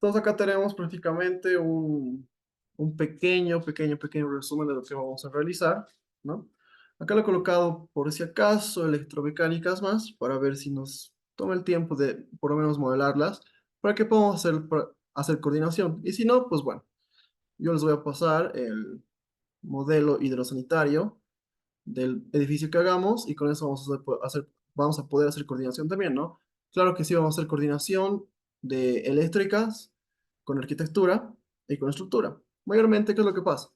Entonces acá tenemos prácticamente un pequeño resumen de lo que vamos a realizar, ¿no? Acá lo he colocado por si acaso electromecánicas más, para ver si nos toma el tiempo de por lo menos modelarlas, para que podamos hacer coordinación. Y si no, pues bueno, yo les voy a pasar el modelo hidrosanitario del edificio que hagamos y con eso vamos a poder hacer coordinación también, ¿no? Claro que sí, vamos a hacer coordinación de eléctricas con arquitectura y con estructura. Mayormente, ¿qué es lo que pasa?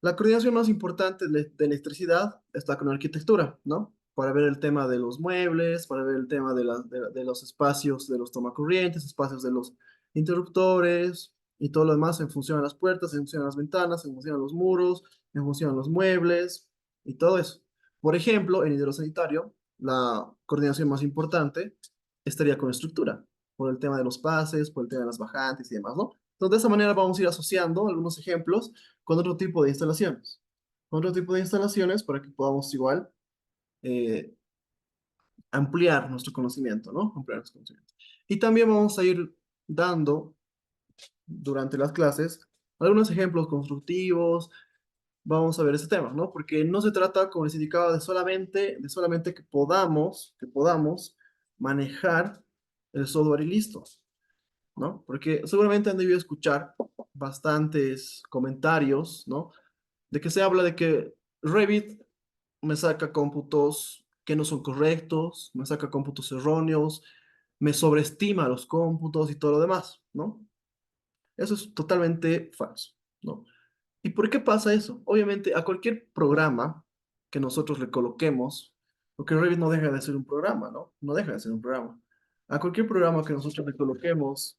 La coordinación más importante de electricidad está con arquitectura, ¿no? Para ver el tema de los muebles, para ver el tema de los espacios de los tomacorrientes, espacios de los interruptores y todo lo demás en función de las puertas, en función de las ventanas, en función de los muros, en función de los muebles y todo eso. Por ejemplo, en hidrosanitario, la coordinación más importante estaría con estructura, por el tema de los pases, por el tema de las bajantes y demás, ¿no? Entonces, de esa manera vamos a ir asociando algunos ejemplos con otro tipo de instalaciones. Con otro tipo de instalaciones para que podamos igual eh, ampliar nuestro conocimiento, ¿no? Ampliar nuestro conocimiento. Y también vamos a ir dando durante las clases algunos ejemplos constructivos. Vamos a ver ese tema, ¿no? Porque no se trata, como les indicaba, de solamente que podamos manejar el software y listo, ¿no? Porque seguramente han debido escuchar bastantes comentarios, ¿no? De que se habla de que Revit me saca cómputos que no son correctos, me saca cómputos erróneos, me sobreestima los cómputos y todo lo demás, ¿no? Eso es totalmente falso, ¿no? ¿Y por qué pasa eso? Obviamente, a cualquier programa que nosotros le coloquemos, porque Revit no deja de ser un programa, ¿no? No deja de ser un programa. A cualquier programa que nosotros le coloquemos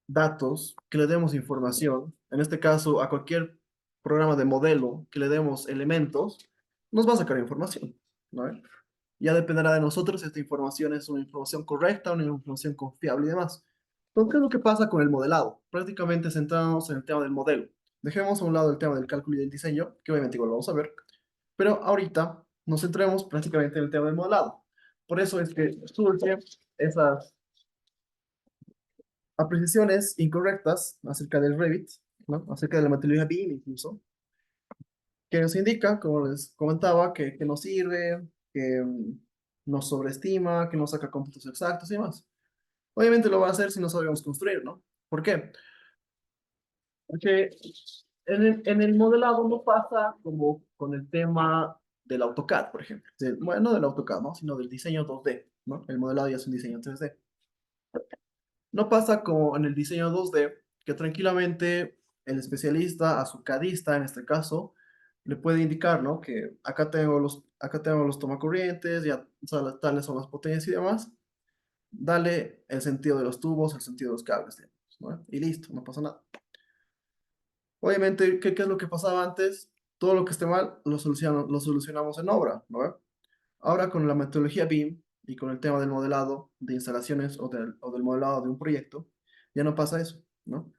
datos, que le demos información, en este caso a cualquier programa de modelo que le demos elementos, nos va a sacar información, ¿no? Ya dependerá de nosotros si esta información es una información correcta, una información confiable y demás. Entonces, ¿qué es lo que pasa con el modelado? Prácticamente centramos en el tema del modelo. Dejemos a un lado el tema del cálculo y del diseño, que obviamente igual lo vamos a ver, pero ahorita nos centremos prácticamente en el tema del modelado. Por eso es que surgen esas apreciaciones incorrectas acerca del Revit, ¿no? Acerca de la metodología BIM incluso, que nos indica, como les comentaba, que no sirve, que nos sobreestima, que no saca cómputos exactos y demás. Obviamente lo va a hacer si no sabemos construir, ¿no? ¿Por qué? Porque en el modelado no pasa como con el tema del AutoCAD, por ejemplo. Bueno, no del AutoCAD, ¿no? Sino del diseño 2D, ¿no? El modelado ya es un diseño 3D. No pasa como en el diseño 2D, que tranquilamente el especialista, a su CADista en este caso, le puede indicar, ¿no? Que acá tengo los tomacorrientes, ya tales son las potencias y demás. Dale el sentido de los tubos, el sentido de los cables, digamos, ¿no? Y listo, no pasa nada. Obviamente, ¿qué es lo que pasaba antes? Todo lo que esté mal lo solucionamos en obra, ¿no? Ahora con la metodología BIM y con el tema del modelado de instalaciones o del modelado de un proyecto, ya no pasa eso, ¿no?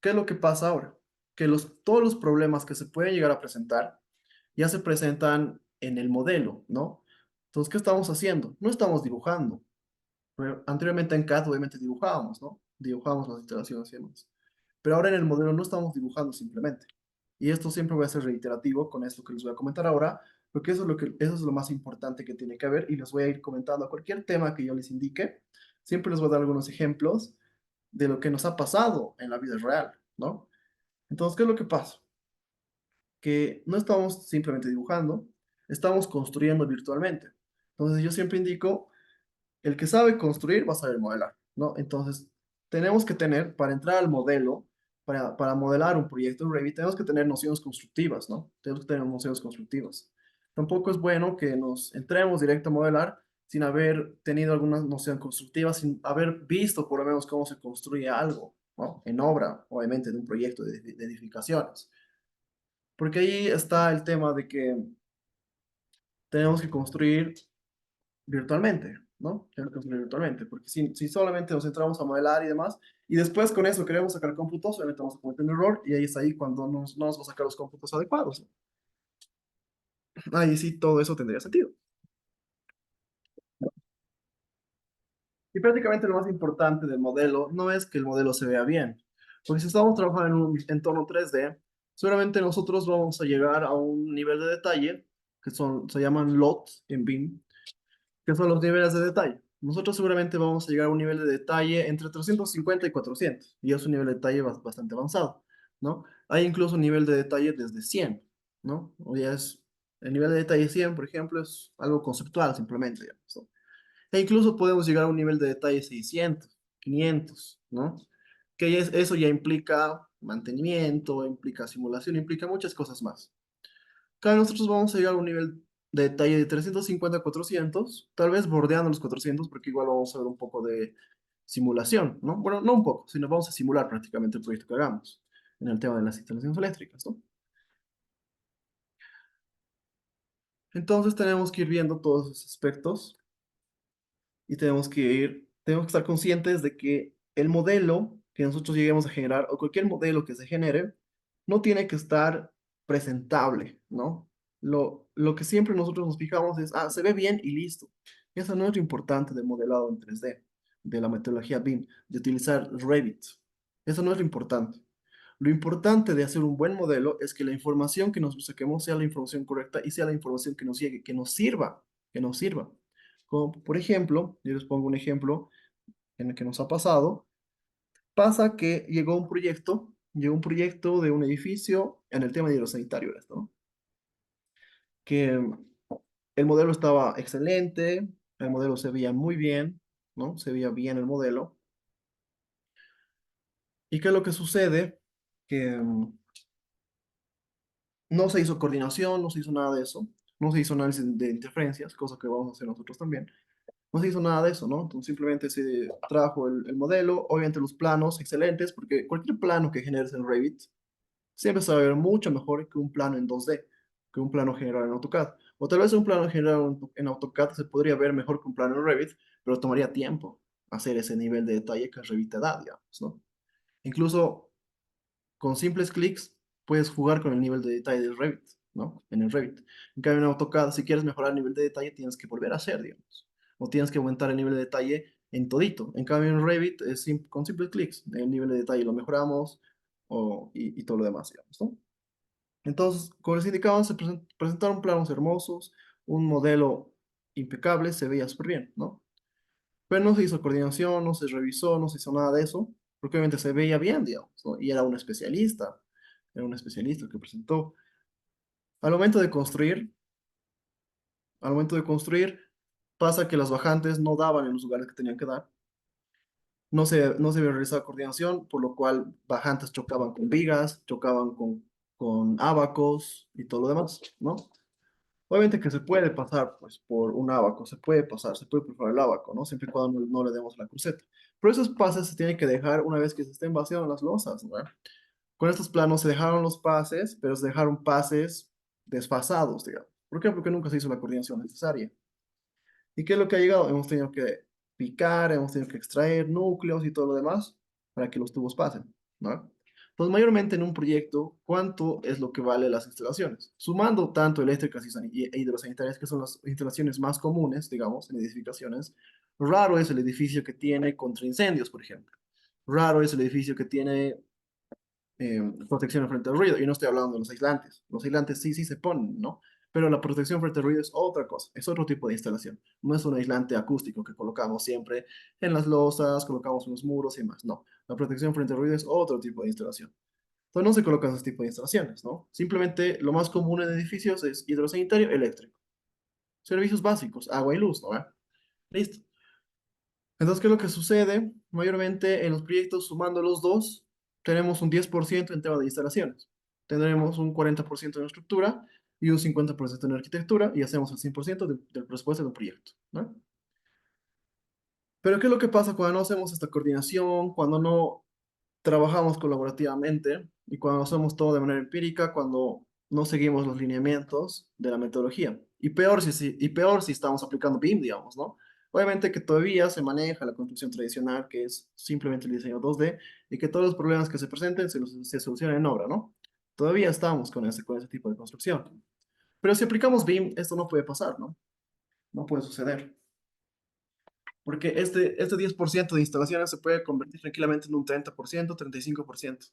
¿Qué es lo que pasa ahora? Que todos los problemas que se pueden llegar a presentar ya se presentan en el modelo, ¿no? Entonces, ¿qué estamos haciendo? No estamos dibujando. Anteriormente en CAD obviamente dibujábamos, ¿no? Dibujábamos las instalaciones y demás. Pero ahora en el modelo no estamos dibujando simplemente. Y esto siempre voy a ser reiterativo con esto que les voy a comentar ahora, porque eso es lo más importante que tiene que haber y les voy a ir comentando a cualquier tema que yo les indique. Siempre les voy a dar algunos ejemplos de lo que nos ha pasado en la vida real, ¿no? Entonces, ¿qué es lo que pasa? Que no estamos simplemente dibujando, estamos construyendo virtualmente. Entonces, yo siempre indico el que sabe construir va a saber modelar, ¿no? Entonces, tenemos que tener, para entrar al modelo, para modelar un proyecto en Revit, tenemos que tener nociones constructivas, ¿no? Tenemos que tener nociones constructivas. Tampoco es bueno que nos entremos directo a modelar sin haber tenido alguna noción constructiva, sin haber visto por lo menos cómo se construye algo, ¿no? En obra, obviamente, de un proyecto de edificaciones. Porque ahí está el tema de que tenemos que construir virtualmente, ¿no? Tenemos que construir virtualmente, porque si solamente nos centramos a modelar y demás, y después con eso queremos sacar cómputos, obviamente vamos a cometer un error, y ahí es ahí cuando no nos va a sacar los cómputos adecuados. Ahí sí todo eso tendría sentido. Y prácticamente lo más importante del modelo no es que el modelo se vea bien, porque si estamos trabajando en un entorno 3D, seguramente nosotros vamos a llegar a un nivel de detalle que se llaman LOT en BIM, que son los niveles de detalle. Nosotros seguramente vamos a llegar a un nivel de detalle entre 350 y 400, y es un nivel de detalle bastante avanzado, ¿no? Hay incluso un nivel de detalle desde 100, ¿no? O ya es, el nivel de detalle 100, por ejemplo, es algo conceptual simplemente, digamos, ¿no? E incluso podemos llegar a un nivel de detalle 600, 500, ¿no? Eso ya implica mantenimiento, implica simulación, implica muchas cosas más. Claro, nosotros vamos a llegar a un nivel de detalle de 350 a 400, tal vez bordeando los 400, porque igual vamos a ver un poco de simulación, ¿no? Bueno, no un poco, sino vamos a simular prácticamente el proyecto que hagamos en el tema de las instalaciones eléctricas, ¿no? Entonces tenemos que ir viendo todos esos aspectos y tenemos que estar conscientes de que el modelo que nosotros lleguemos a generar o cualquier modelo que se genere no tiene que estar presentable, ¿no? Lo que siempre nosotros nos fijamos es, se ve bien y listo. Eso no es lo importante del modelado en 3D, de la metodología BIM, de utilizar Revit. Eso no es lo importante. Lo importante de hacer un buen modelo es que la información que nos saquemos sea la información correcta y sea la información que nos llegue, que nos sirva, que nos sirva. Como por ejemplo, yo les pongo un ejemplo en el que nos ha pasado. Pasa que llegó un proyecto de un edificio en el tema de hidrosanitario, esto, ¿no? Que el modelo estaba excelente, el modelo se veía muy bien, ¿no? Se veía bien el modelo. ¿Y qué es lo que sucede? Que no se hizo coordinación, no se hizo nada de eso, no se hizo análisis de interferencias, cosa que vamos a hacer nosotros también. No se hizo nada de eso, ¿no? Entonces simplemente se trajo el modelo, obviamente los planos excelentes, porque cualquier plano que generes en Revit siempre se va a ver mucho mejor que un plano en 2D, que un plano generado en AutoCAD. O tal vez un plano generado en AutoCAD se podría ver mejor que un plano en Revit, pero tomaría tiempo hacer ese nivel de detalle que Revit te da, digamos, ¿no? Incluso con simples clics puedes jugar con el nivel de detalle del Revit, ¿no? En el Revit. En cambio, en AutoCAD, si quieres mejorar el nivel de detalle, tienes que volver a hacer, digamos. O tienes que aumentar el nivel de detalle en todito. En cambio, en Revit, con simples clics, el nivel de detalle lo mejoramos y todo lo demás, digamos, ¿no? Entonces, como les indicaba, se presentaron planos hermosos, un modelo impecable, se veía súper bien, ¿no? Pero no se hizo coordinación, no se revisó, no se hizo nada de eso, porque obviamente se veía bien, digamos, ¿no? Y era un especialista el que presentó. Al momento de construir, al momento de construir, pasa que las bajantes no daban en los lugares que tenían que dar. No se había realizado coordinación, por lo cual bajantes chocaban con vigas, chocaban con ábacos y todo lo demás, ¿no? Obviamente que se puede pasar, pues, por un abaco, se puede pasar, se puede perforar el abaco, ¿no? Siempre y cuando no le demos la cruceta. Pero esos pases se tienen que dejar una vez que se estén vaciando las losas, ¿no? Con estos planos se dejaron los pases, pero se dejaron pases desfasados, digamos. ¿Por qué? Porque nunca se hizo la coordinación necesaria. ¿Y qué es lo que ha llegado? Hemos tenido que picar, hemos tenido que extraer núcleos y todo lo demás para que los tubos pasen, ¿no? Entonces, mayormente en un proyecto, ¿cuánto es lo que vale las instalaciones? Sumando tanto eléctricas e hidrosanitarias, que son las instalaciones más comunes, digamos, en edificaciones, raro es el edificio que tiene contra incendios, por ejemplo. Raro es el edificio que tiene protección frente al ruido. Y no estoy hablando de los aislantes. Los aislantes sí, sí se ponen, ¿no? Pero la protección frente al ruido es otra cosa, es otro tipo de instalación. No es un aislante acústico que colocamos siempre en las losas, colocamos en los muros y más. No, la protección frente al ruido es otro tipo de instalación. Entonces no se colocan esos tipos de instalaciones, ¿no? Simplemente lo más común en edificios es hidrosanitario, eléctrico. Servicios básicos, agua y luz, ¿no? Listo. Entonces, ¿qué es lo que sucede? Mayormente en los proyectos, sumando los dos, tenemos un 10% en tema de instalaciones. Tendremos un 40% en estructura y un 50% en arquitectura y hacemos el 100% del presupuesto de un proyecto, ¿no? Pero ¿qué es lo que pasa cuando no hacemos esta coordinación, cuando no trabajamos colaborativamente y cuando hacemos todo de manera empírica, cuando no seguimos los lineamientos de la metodología? Y peor si estamos aplicando BIM, digamos, ¿no? Obviamente que todavía se maneja la construcción tradicional, que es simplemente el diseño 2D, y que todos los problemas que se presenten se solucionan en obra, ¿no? Todavía estamos con ese tipo de construcción. Pero si aplicamos BIM, esto no puede pasar, ¿no? No puede suceder. Porque este 10% de instalaciones se puede convertir tranquilamente en un 30%, 35%.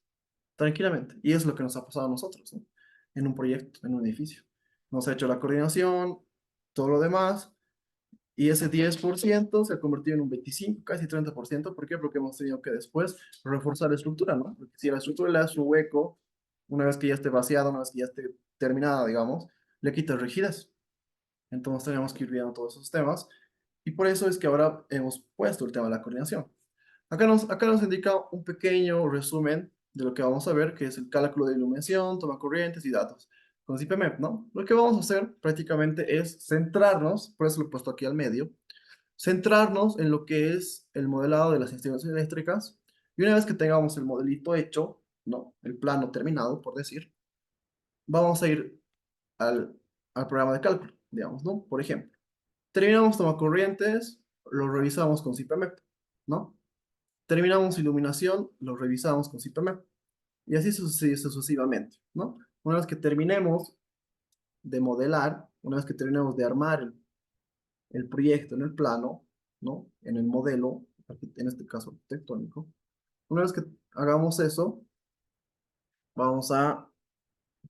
Tranquilamente. Y es lo que nos ha pasado a nosotros, ¿no? En un proyecto, en un edificio. Nos ha hecho la coordinación, todo lo demás, y ese 10% se ha convertido en un 25, casi 30%. ¿Por qué? Porque hemos tenido que después reforzar la estructura, ¿no? Porque si a la estructura le das un hueco, una vez que ya esté vaciada, una vez que ya esté terminada, digamos, le quitas rigidez. Entonces tenemos que ir viendo todos esos temas. Y por eso es que ahora hemos puesto el tema de la coordinación. Acá nos indica un pequeño resumen de lo que vamos a ver, que es el cálculo de iluminación, toma corrientes y datos. Con CIPMEP, ¿no? Lo que vamos a hacer prácticamente es centrarnos, por eso lo he puesto aquí al medio, centrarnos en lo que es el modelado de las instalaciones eléctricas. Y una vez que tengamos el modelito hecho, ¿no? El plano terminado, por decir, vamos a ir al, al programa de cálculo, digamos, ¿no? Por ejemplo, terminamos toma corrientes, lo revisamos con CIPMEP, ¿no? Terminamos iluminación, lo revisamos con CIPMEP. Y así sucesivamente, ¿no? Una vez que terminemos de modelar, una vez que terminemos de armar el proyecto en el plano, ¿no? En el modelo, en este caso arquitectónico, una vez que hagamos eso, vamos a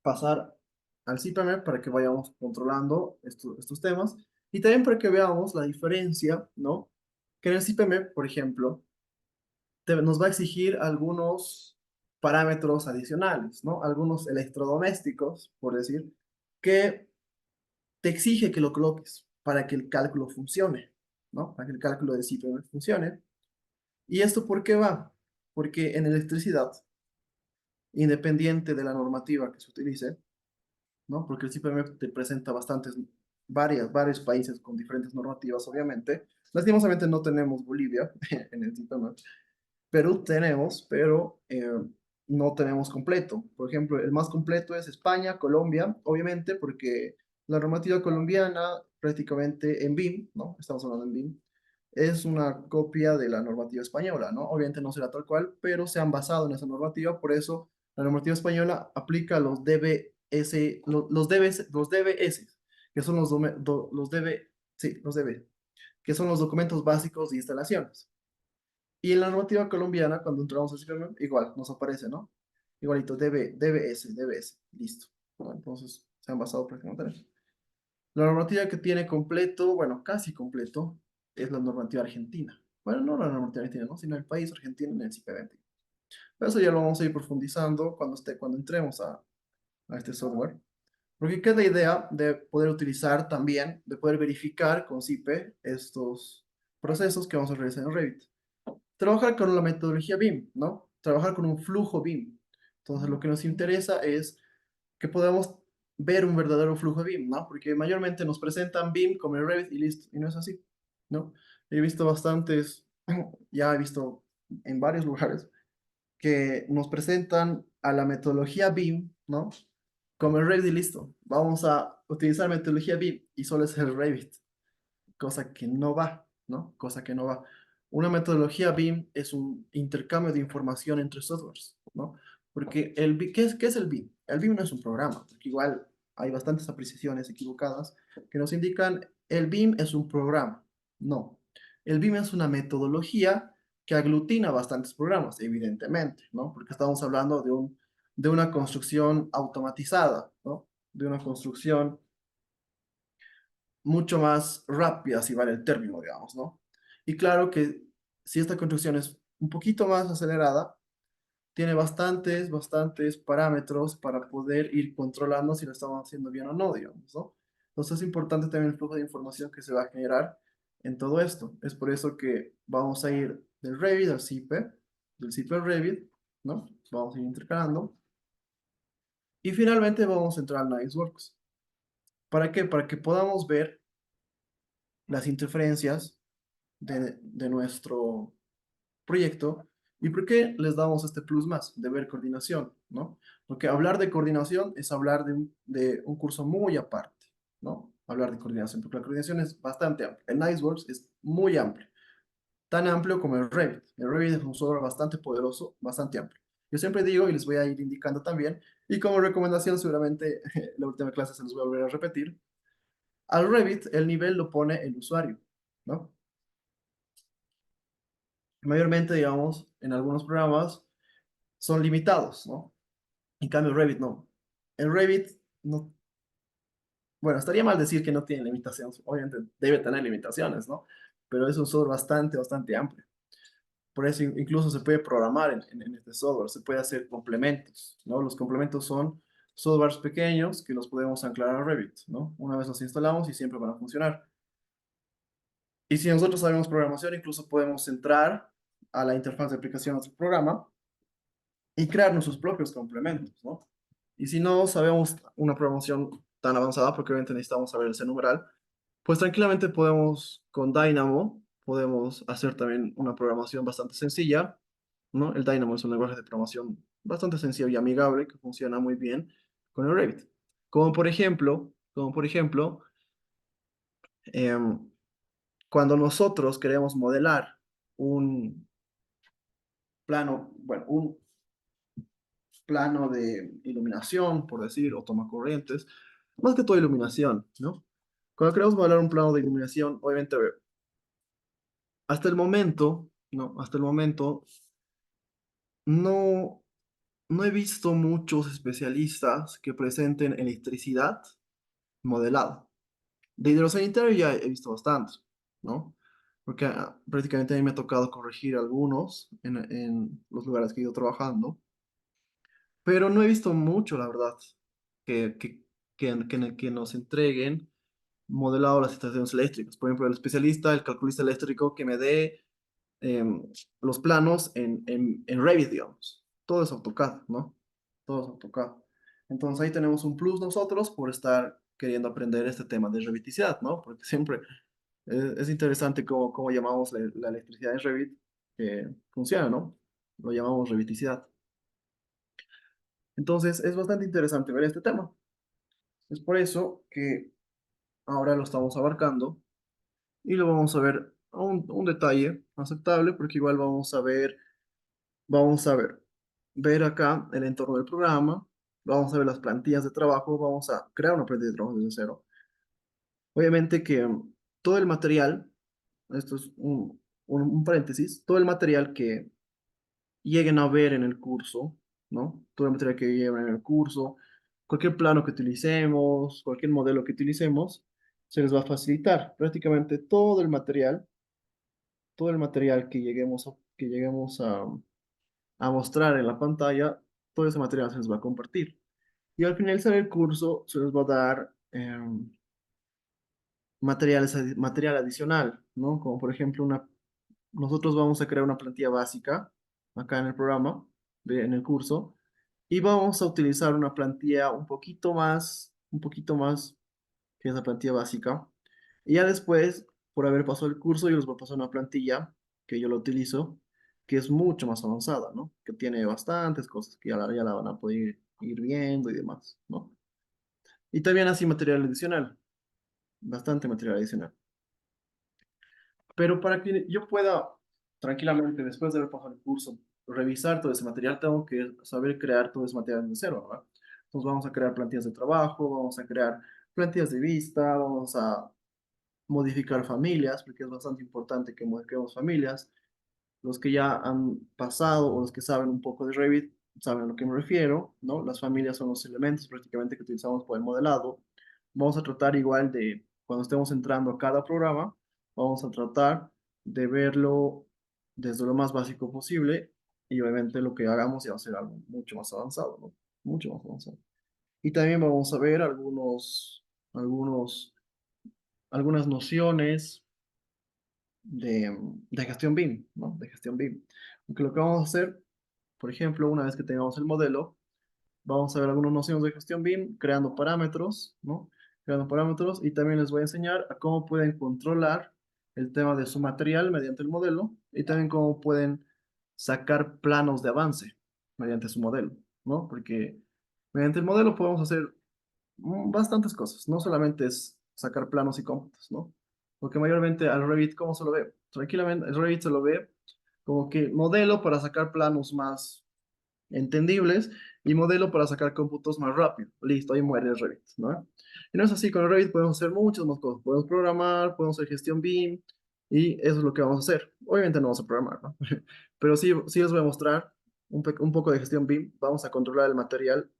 pasar al CIPMEP para que vayamos controlando estos temas y también para que veamos la diferencia, ¿no? Que en el CIPMEP, por ejemplo, nos va a exigir algunos parámetros adicionales, ¿no? Algunos electrodomésticos, por decir, que te exige que lo coloques para que el cálculo funcione, ¿no? Para que el cálculo de CIPM funcione. ¿Y esto por qué va? Porque en electricidad, independiente de la normativa que se utilice, ¿no? Porque el CIPM te presenta varios países con diferentes normativas, obviamente. Lastimosamente no tenemos Bolivia en el CIPM, Perú tenemos, pero no tenemos completo. Por ejemplo, el más completo es España, Colombia, obviamente, porque la normativa colombiana prácticamente en BIM, ¿no? Estamos hablando en BIM, es una copia de la normativa española, ¿no? Obviamente no será tal cual, pero se han basado en esa normativa, por eso la normativa española aplica los DBS, los DBS, que son los DB, sí, los DB, que son los documentos básicos de instalaciones. Y en la normativa colombiana, cuando entramos al sistema, igual nos aparece, ¿no? Igualito, DBS, listo. ¿No? Entonces, se han basado prácticamente en eso. La normativa que tiene completo, bueno, casi completo, es la normativa argentina. Bueno, no la normativa argentina, ¿no? Sino el país argentino en el CP20. Pero eso ya lo vamos a ir profundizando cuando entremos a este software. Porque queda la idea de poder utilizar también, de poder verificar con CIPE estos procesos que vamos a realizar en Revit. Trabajar con la metodología BIM, ¿no? Trabajar con un flujo BIM. Entonces, lo que nos interesa es que podamos ver un verdadero flujo BIM, ¿no? Porque mayormente nos presentan BIM como el Revit y listo, y no es así, ¿no? He visto bastantes, ya he visto en varios lugares que nos presentan a la metodología BIM, ¿no? Como el Revit y listo. Vamos a utilizar metodología BIM y solo es el Revit, cosa que no va, ¿no? Cosa que no va. Una metodología BIM es un intercambio de información entre softwares, ¿no? Porque ¿qué es el BIM? El BIM no es un programa, porque igual hay bastantes apreciaciones equivocadas que nos indican el BIM es un programa. No, el BIM es una metodología que aglutina bastantes programas, evidentemente, ¿no? Porque estamos hablando de una construcción automatizada, ¿no? De una construcción mucho más rápida, si vale el término, digamos, ¿no? Y claro que si esta construcción es un poquito más acelerada, tiene bastantes parámetros para poder ir controlando si lo estamos haciendo bien o no, digamos, ¿no? Entonces es importante también el flujo de información que se va a generar en todo esto. Es por eso que vamos a ir del Revit al CIPE, del CIPE al Revit, ¿no? Vamos a ir intercalando. Y finalmente vamos a entrar al Navisworks. ¿Para qué? Para que podamos ver las interferencias de nuestro proyecto. ¿Y por qué les damos este plus más de ver coordinación, ¿no? Porque hablar de coordinación es hablar de un curso muy aparte, ¿no? Hablar de coordinación, porque la coordinación es bastante amplia. El Niceworks es muy amplio, tan amplio como el Revit. El Revit es un software bastante poderoso, bastante amplio. Yo siempre digo, y les voy a ir indicando también, y como recomendación seguramente la última clase se los voy a volver a repetir, al Revit el nivel lo pone el usuario, ¿no? Mayormente, digamos, en algunos programas son limitados, ¿no? En cambio, Revit no. En Revit, no, bueno, estaría mal decir que no tiene limitaciones. Obviamente debe tener limitaciones, ¿no? Pero es un software bastante amplio. Por eso incluso se puede programar en este software, se puede hacer complementos, ¿no? Los complementos son softwares pequeños que los podemos anclar a Revit, ¿no? Una vez los instalamos y siempre van a funcionar. Y si nosotros sabemos programación, incluso podemos entrar a la interfaz de aplicación de nuestro programa y crear nuestros propios complementos, ¿no? Y si no sabemos una programación tan avanzada, porque obviamente necesitamos saber ese numeral, pues tranquilamente podemos, con Dynamo, podemos hacer también una programación bastante sencilla, ¿no? El Dynamo es un lenguaje de programación bastante sencillo y amigable que funciona muy bien con el Revit. Como por ejemplo, em, cuando nosotros queremos modelar un plano, bueno, un plano de iluminación, por decir, o tomacorrientes, más que todo iluminación, ¿no? Cuando queremos modelar un plano de iluminación, obviamente, a ver, hasta el momento, ¿no? Hasta el momento, no, no he visto muchos especialistas que presenten electricidad modelada. De hidrosanitario ya he visto bastantes, ¿no? Porque prácticamente a mí me ha tocado corregir algunos en los lugares que he ido trabajando, pero no he visto mucho, la verdad, que, que, que nos entreguen modelado las instalaciones eléctricas. Por ejemplo, el especialista, el calculista eléctrico que me dé em, los planos en Revit, digamos. Todo es AutoCAD, ¿no? Todo es AutoCAD. Entonces ahí tenemos un plus nosotros por estar queriendo aprender este tema de reviticidad, ¿no? Porque siempre es interesante cómo llamamos la electricidad en Revit, que funciona, ¿no? Lo llamamos reviticidad. Entonces es bastante interesante ver este tema. Es por eso que ahora lo estamos abarcando y lo vamos a ver a un detalle aceptable, porque igual vamos a ver acá el entorno del programa, vamos a ver las plantillas de trabajo, vamos a crear una plantilla de trabajo desde cero. Obviamente que todo el material, esto es un paréntesis, todo el material que lleguen a ver en el curso, ¿no? Todo el material que lleguen en el curso, cualquier plano que utilicemos, cualquier modelo que utilicemos, se les va a facilitar prácticamente todo el material que lleguemos a mostrar en la pantalla, todo ese material se les va a compartir. Y al finalizar el curso se les va a dar material adicional, ¿no? Como por ejemplo, nosotros vamos a crear una plantilla básica acá en el programa, en el curso, y vamos a utilizar una plantilla un poquito más que esa plantilla básica. Y ya después, por haber pasado el curso, yo les voy a pasar una plantilla que yo lo utilizo, que es mucho más avanzada, ¿no? Que tiene bastantes cosas que ya la van a poder ir viendo y demás, ¿no? Y también así material adicional, bastante material adicional. Pero para que yo pueda tranquilamente, después de haber pasado el curso, revisar todo ese material, tengo que saber crear todo ese material de cero, ¿verdad? Entonces vamos a crear plantillas de trabajo, vamos a crear plantillas de vista, vamos a modificar familias, porque es bastante importante que modifiquemos familias. Los que ya han pasado o los que saben un poco de Revit saben a lo que me refiero, ¿no? Las familias son los elementos prácticamente que utilizamos para el modelado. Vamos a tratar igual de, cuando estemos entrando a cada programa, vamos a tratar de verlo desde lo más básico posible y obviamente lo que hagamos ya va a ser algo mucho más avanzado, ¿no? Mucho más avanzado. Y también vamos a ver algunos, algunas nociones de gestión BIM, ¿no? De gestión BIM. Porque lo que vamos a hacer, por ejemplo, una vez que tengamos el modelo, vamos a ver algunas nociones de gestión BIM, creando parámetros, ¿no? Creando parámetros y también les voy a enseñar a cómo pueden controlar el tema de su material mediante el modelo y también cómo pueden sacar planos de avance mediante su modelo, ¿no? Porque mediante el modelo podemos hacer bastantes cosas, no solamente es sacar planos y cómputos, ¿no? Porque mayormente al Revit, ¿cómo se lo ve? Tranquilamente, el Revit se lo ve como que modelo para sacar planos más entendibles y modelo para sacar cómputos más rápido. Listo, ahí muere el Revit, ¿no? Y no es así, con el Revit podemos hacer muchas más cosas. Podemos programar, podemos hacer gestión BIM, Y eso es lo que vamos a hacer. Obviamente no vamos a programar, ¿no? Pero sí, sí les voy a mostrar un poco de gestión BIM. Vamos a controlar el material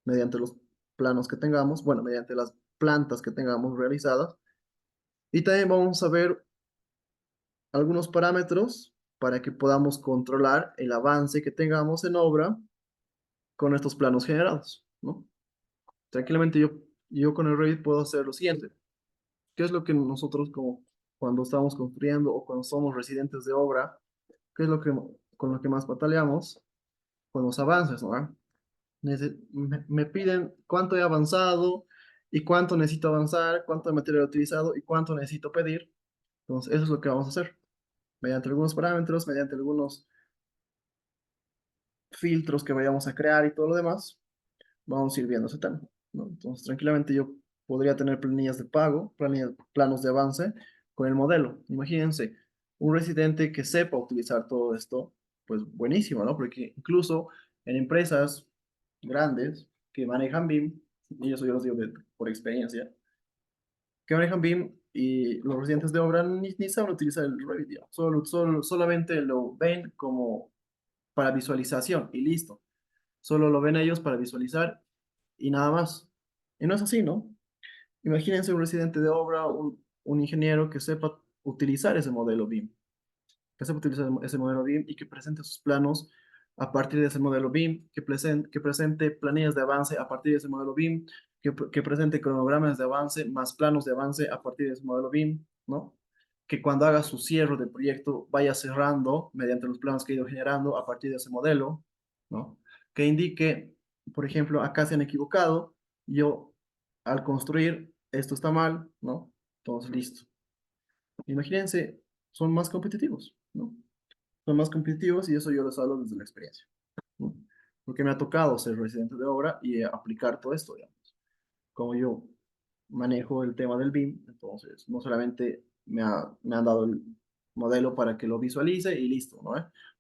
mediante los planos que tengamos, bueno, mediante las plantas que tengamos realizadas. Y también vamos a ver algunos parámetros para que podamos controlar el avance que tengamos en obra con estos planos generados, ¿no? Tranquilamente yo con el Revit puedo hacer lo siguiente. ¿Qué es lo que nosotros como cuando estamos construyendo o cuando somos residentes de obra, qué es lo que con lo que más bataleamos? Con los avances, ¿no? Me piden cuánto he avanzado y cuánto necesito avanzar, cuánto de material he utilizado y cuánto necesito pedir. Entonces, eso es lo que vamos a hacer. Mediante algunos parámetros, mediante algunos filtros que vayamos a crear y todo lo demás, vamos a ir viendo ese tema, ¿no? Entonces, tranquilamente yo podría tener planillas de pago, planos de avance con el modelo. Imagínense, un residente que sepa utilizar todo esto, pues buenísimo, ¿no? Porque incluso en empresas grandes que manejan BIM, y eso yo los digo por experiencia, que manejan BIM y los residentes de obra ni saben utilizar el Revit, digamos. Solamente lo ven como para visualización y listo. Solo lo ven ellos para visualizar y nada más. Y no es así, ¿no? Imagínense un residente de obra, un ingeniero que sepa utilizar ese modelo BIM, que sepa utilizar ese modelo BIM y que presente sus planos a partir de ese modelo BIM, que presente planillas de avance a partir de ese modelo BIM, que presente cronogramas de avance más planos de avance a partir de ese modelo BIM, ¿no? Que cuando haga su cierre de proyecto vaya cerrando mediante los planos que ha ido generando a partir de ese modelo, ¿no? Que indique, por ejemplo, acá se han equivocado, yo al construir esto está mal, ¿no? Entonces, listo. Imagínense, son más competitivos, ¿no? Son más competitivos y eso yo les hablo desde la experiencia, ¿no? Porque me ha tocado ser residente de obra y aplicar todo esto, digamos. Como yo manejo el tema del BIM, entonces no solamente me han dado el modelo para que lo visualice y listo, ¿no?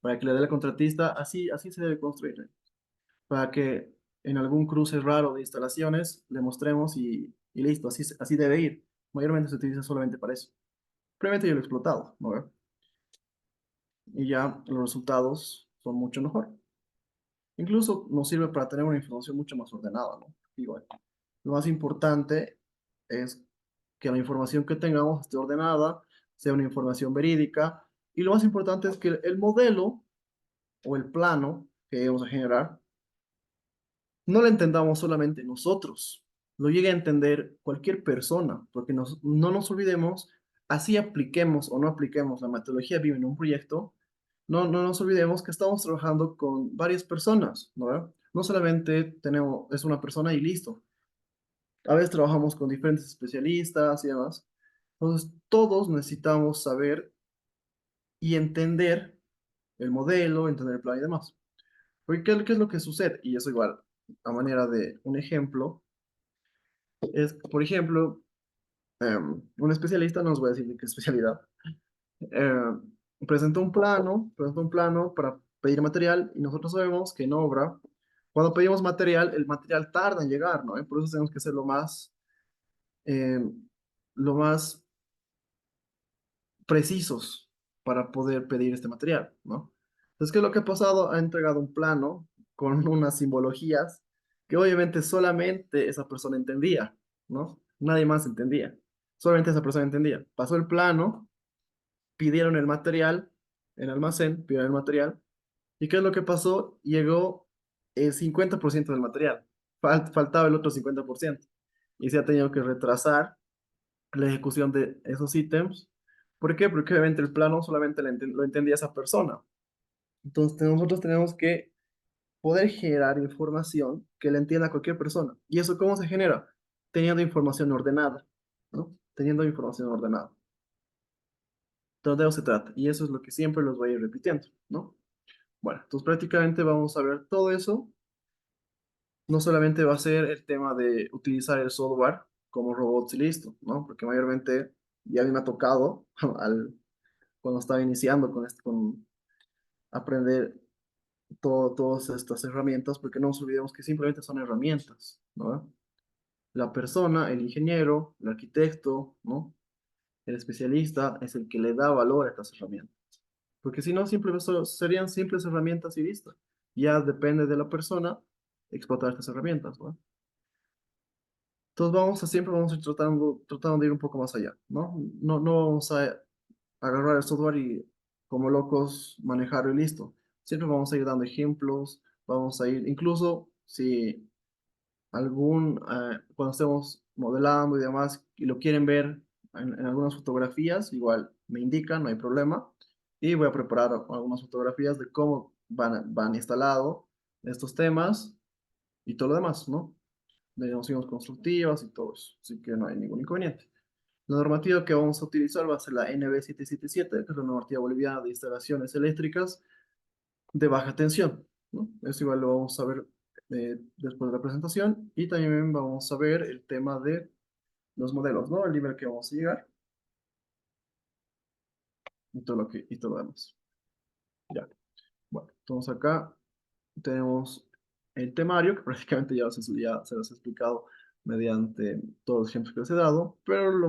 Para que le dé al contratista, así se debe construir, ¿eh? Para que en algún cruce raro de instalaciones le mostremos y listo, así debe ir. Mayormente se utiliza solamente para eso. Previamente yo lo he explotado, ¿no? Y ya los resultados son mucho mejor. Incluso nos sirve para tener una información mucho más ordenada, ¿no? Digo, lo más importante es que la información que tengamos esté ordenada, sea una información verídica, y lo más importante es que el modelo o el plano que vamos a generar no lo entendamos solamente nosotros, lo llegue a entender cualquier persona, porque no nos olvidemos, así apliquemos o no apliquemos la metodología BIM en un proyecto, no nos olvidemos que estamos trabajando con varias personas, ¿no? No solamente es una persona y listo. A veces trabajamos con diferentes especialistas y demás. Entonces, todos necesitamos saber y entender el modelo, entender el plan y demás. Porque, ¿qué es lo que sucede? Y eso igual, a manera de un ejemplo, es, por ejemplo, un especialista, no os voy a decir de qué especialidad, eh, presentó un plano para pedir material y nosotros sabemos que en obra, cuando pedimos material, el material tarda en llegar, ¿no? Por eso tenemos que ser eh, lo más precisos para poder pedir este material, ¿no? Entonces, ¿qué es lo que ha pasado? Ha entregado un plano con unas simbologías que obviamente solamente esa persona entendía, ¿no? Nadie más entendía. Solamente esa persona entendía. Pasó el plano, pidieron el material en almacén, pidieron el material. ¿Y qué es lo que pasó? Llegó el 50% del material. Faltaba el otro 50%. Y se ha tenido que retrasar la ejecución de esos ítems. ¿Por qué? Porque obviamente el plano solamente lo entendía esa persona. Entonces nosotros tenemos que poder generar información que le entienda a cualquier persona. ¿Y eso cómo se genera? Teniendo información ordenada, ¿no? Teniendo información ordenada. Entonces de eso se trata. Y eso es lo que siempre los voy a ir repitiendo, ¿no? Bueno, entonces prácticamente vamos a ver todo eso. No solamente va a ser el tema de utilizar el software como robots y listo, ¿no? Porque mayormente ya a mí me ha tocado cuando estaba iniciando con aprender todas estas herramientas, porque no nos olvidemos que simplemente son herramientas, ¿no? La persona, el ingeniero, el arquitecto, ¿no? El especialista es el que le da valor a estas herramientas. Porque si no, serían simples herramientas y listo. Ya depende de la persona explotar estas herramientas, ¿no? Entonces siempre vamos a ir tratando de ir un poco más allá, ¿no? No vamos a agarrar el software y como locos manejarlo y listo. Siempre vamos a ir dando ejemplos, vamos a ir, incluso si cuando estemos modelando y demás, y lo quieren ver en algunas fotografías, igual me indican, no hay problema. Y voy a preparar algunas fotografías de cómo van instalado estos temas y todo lo demás, ¿no? De nociones constructivas y todo eso. Así que no hay ningún inconveniente. La normativa que vamos a utilizar va a ser la NB777, que es la normativa boliviana de instalaciones eléctricas de baja tensión, ¿no? Eso igual lo vamos a ver después de la presentación y también vamos a ver el tema de los modelos, ¿no? El nivel que vamos a llegar y todo lo demás. Ya. Bueno, entonces acá tenemos el temario, que prácticamente ya se los he explicado mediante todos los ejemplos que les he dado, pero lo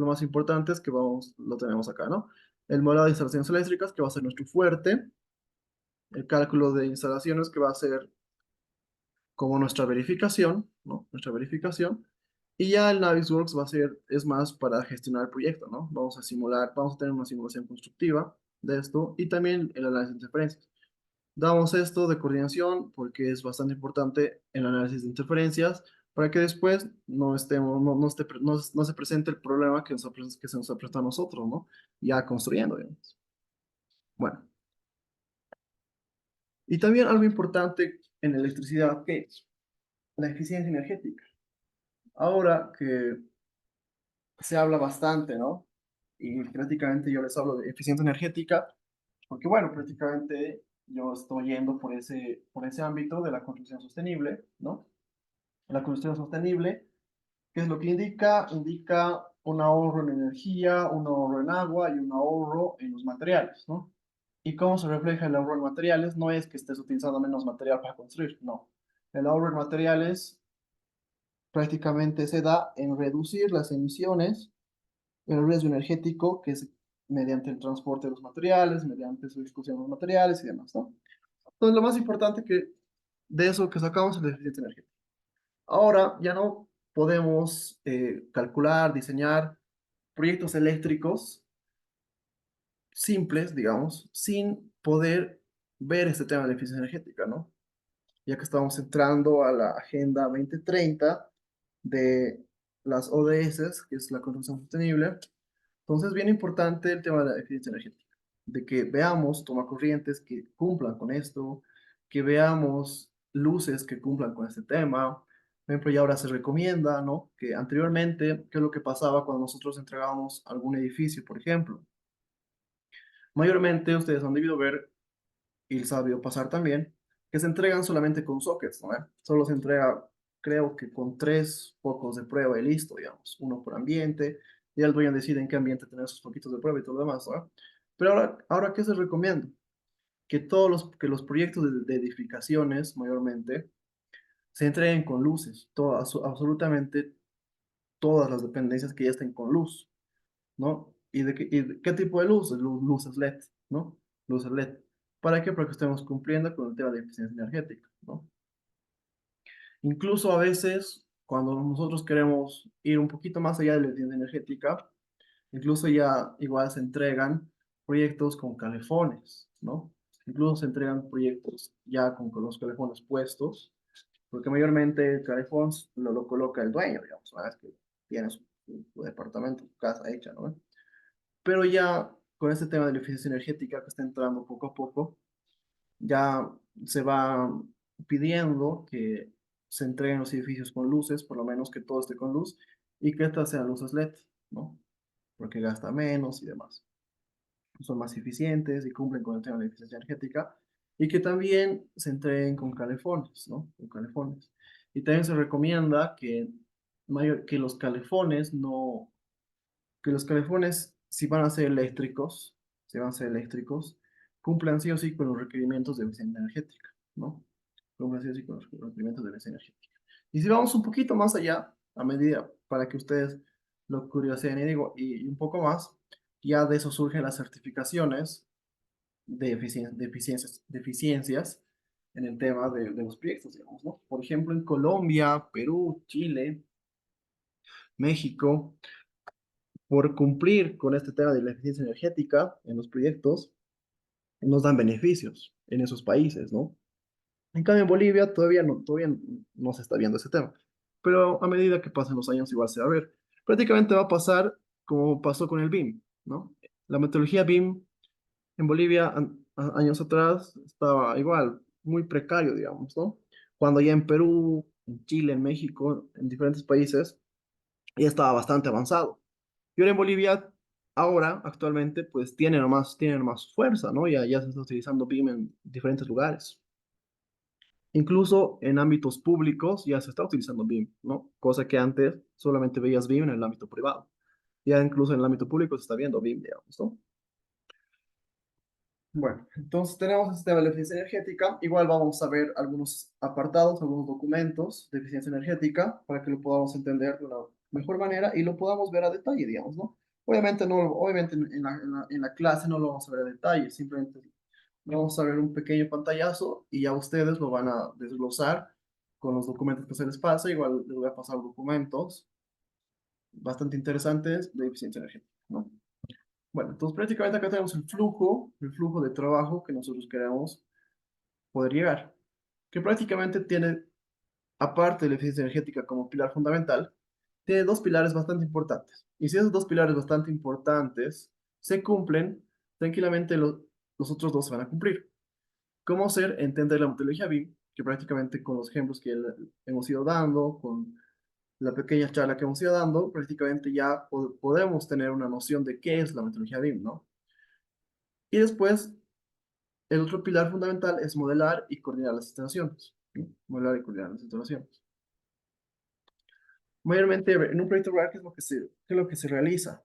más importante es que lo tenemos acá, ¿no? El modelo de instalaciones eléctricas, que va a ser nuestro fuerte, el cálculo de instalaciones, que va a ser como nuestra verificación, ¿no? Nuestra verificación. Y ya el Navisworks es más para gestionar el proyecto, ¿no? Vamos a tener una simulación constructiva de esto y también el análisis de interferencias. Damos esto de coordinación porque es bastante importante el análisis de interferencias para que después no estemos, no se presente el problema que se nos ha presentado a nosotros, ¿no? Ya construyendo, digamos. Bueno, y también algo importante en electricidad, que es la eficiencia energética. Ahora que se habla bastante, ¿no? Y prácticamente yo les hablo de eficiencia energética, porque bueno, prácticamente yo estoy yendo por ese ámbito de la construcción sostenible, ¿no? La construcción sostenible, ¿qué es lo que indica? Indica un ahorro en energía, un ahorro en agua y un ahorro en los materiales, ¿no? ¿Y cómo se refleja el ahorro en materiales? No es que estés utilizando menos material para construir, no. El ahorro en materiales prácticamente se da en reducir las emisiones, el riesgo energético, que es mediante el transporte de los materiales, mediante su discusión de los materiales y demás, ¿no? Entonces, lo más importante de eso que sacamos es la eficiencia energética. Ahora ya no podemos calcular, diseñar proyectos eléctricos simples, digamos, sin poder ver este tema de la eficiencia energética, ¿no? Ya que estamos entrando a la Agenda 2030 de las ODS, que es la construcción sostenible. Entonces, bien importante el tema de la eficiencia energética, de que veamos tomacorrientes que cumplan con esto, que veamos luces que cumplan con este tema. Por ejemplo, ya ahora se recomienda, ¿no? Que anteriormente, ¿qué es lo que pasaba cuando nosotros entregábamos algún edificio, por ejemplo? Mayormente ustedes han debido ver, y les ha debido pasar también, que se entregan solamente con sockets, ¿no? Solo se entrega, creo que con tres focos de prueba y listo, digamos, uno por ambiente, y el dueño decide en qué ambiente tener sus foquitos de prueba y todo lo demás, ¿no? Pero ahora ¿qué se recomienda? Que los proyectos de edificaciones, mayormente, se entreguen con luces, absolutamente todas las dependencias que ya estén con luz, ¿no? Y de qué tipo de luz? Luces LED, ¿no? Luces LED. ¿Para qué? Para que estemos cumpliendo con el tema de eficiencia energética, ¿no? Incluso a veces, cuando nosotros queremos ir un poquito más allá de la eficiencia energética, incluso ya igual se entregan proyectos con calefones, ¿no? Incluso se entregan proyectos ya con los calefones puestos, porque mayormente el calefón lo coloca el dueño, digamos, una vez que tiene su departamento, su casa hecha, ¿no? Pero ya con este tema de la eficiencia energética que está entrando poco a poco, ya se va pidiendo que se entreguen los edificios con luces, por lo menos que todo esté con luz, y que estas sean luces LED, ¿no? Porque gasta menos y demás. Son más eficientes y cumplen con el tema de la eficiencia energética, y que también se entreguen con calefones, ¿no? Con calefones. Y también se recomienda que los calefones no, que los calefones, si van a ser eléctricos, si van a ser eléctricos, cumplan sí o sí con los requerimientos de eficiencia energética, ¿no? Cumplan sí o sí con los requerimientos de eficiencia energética. Y si vamos un poquito más allá, a medida, para que ustedes lo curiosidad y un poco más, ya de eso surgen las certificaciones de eficiencias en el tema de los proyectos, digamos, ¿no? Por ejemplo, en Colombia, Perú, Chile, México, por cumplir con este tema de la eficiencia energética en los proyectos, nos dan beneficios en esos países, ¿no? En cambio, en Bolivia todavía no se está viendo ese tema. Pero a medida que pasen los años, igual se va a ver. Prácticamente va a pasar como pasó con el BIM, ¿no? La metodología BIM en Bolivia, años atrás, estaba igual, muy precario, digamos, ¿no? Cuando ya en Perú, en Chile, en México, en diferentes países, ya estaba bastante avanzado. Y ahora en Bolivia, ahora, actualmente, pues tienen más fuerza, ¿no? Ya se está utilizando BIM en diferentes lugares. Incluso en ámbitos públicos ya se está utilizando BIM, ¿no? Cosa que antes solamente veías BIM en el ámbito privado. Ya incluso en el ámbito público se está viendo BIM, digamos, ¿no? Bueno, entonces tenemos este tema de la eficiencia energética. Igual vamos a ver algunos apartados, algunos documentos de eficiencia energética para que lo podamos entender de una mejor manera y lo podamos ver a detalle, digamos, ¿no? Obviamente, obviamente en la clase no lo vamos a ver a detalle, simplemente vamos a ver un pequeño pantallazo y ya ustedes lo van a desglosar con los documentos que se les pasa. Igual les voy a pasar documentos bastante interesantes de eficiencia energética, ¿no? Bueno, entonces prácticamente acá tenemos el flujo de trabajo que nosotros queremos poder llegar, que prácticamente tiene, aparte de la eficiencia energética como pilar fundamental, tiene dos pilares bastante importantes. Y si esos dos pilares bastante importantes se cumplen, tranquilamente los otros dos se van a cumplir. ¿Cómo hacer entender la metodología BIM? Que prácticamente con los ejemplos que hemos ido dando, con la pequeña charla que hemos ido dando, prácticamente ya podemos tener una noción de qué es la metodología BIM, ¿no? Y después, el otro pilar fundamental es modelar y coordinar las instalaciones, ¿sí? Modelar y coordinar las instalaciones. Mayormente, en un proyecto rural, ¿qué es lo que se realiza?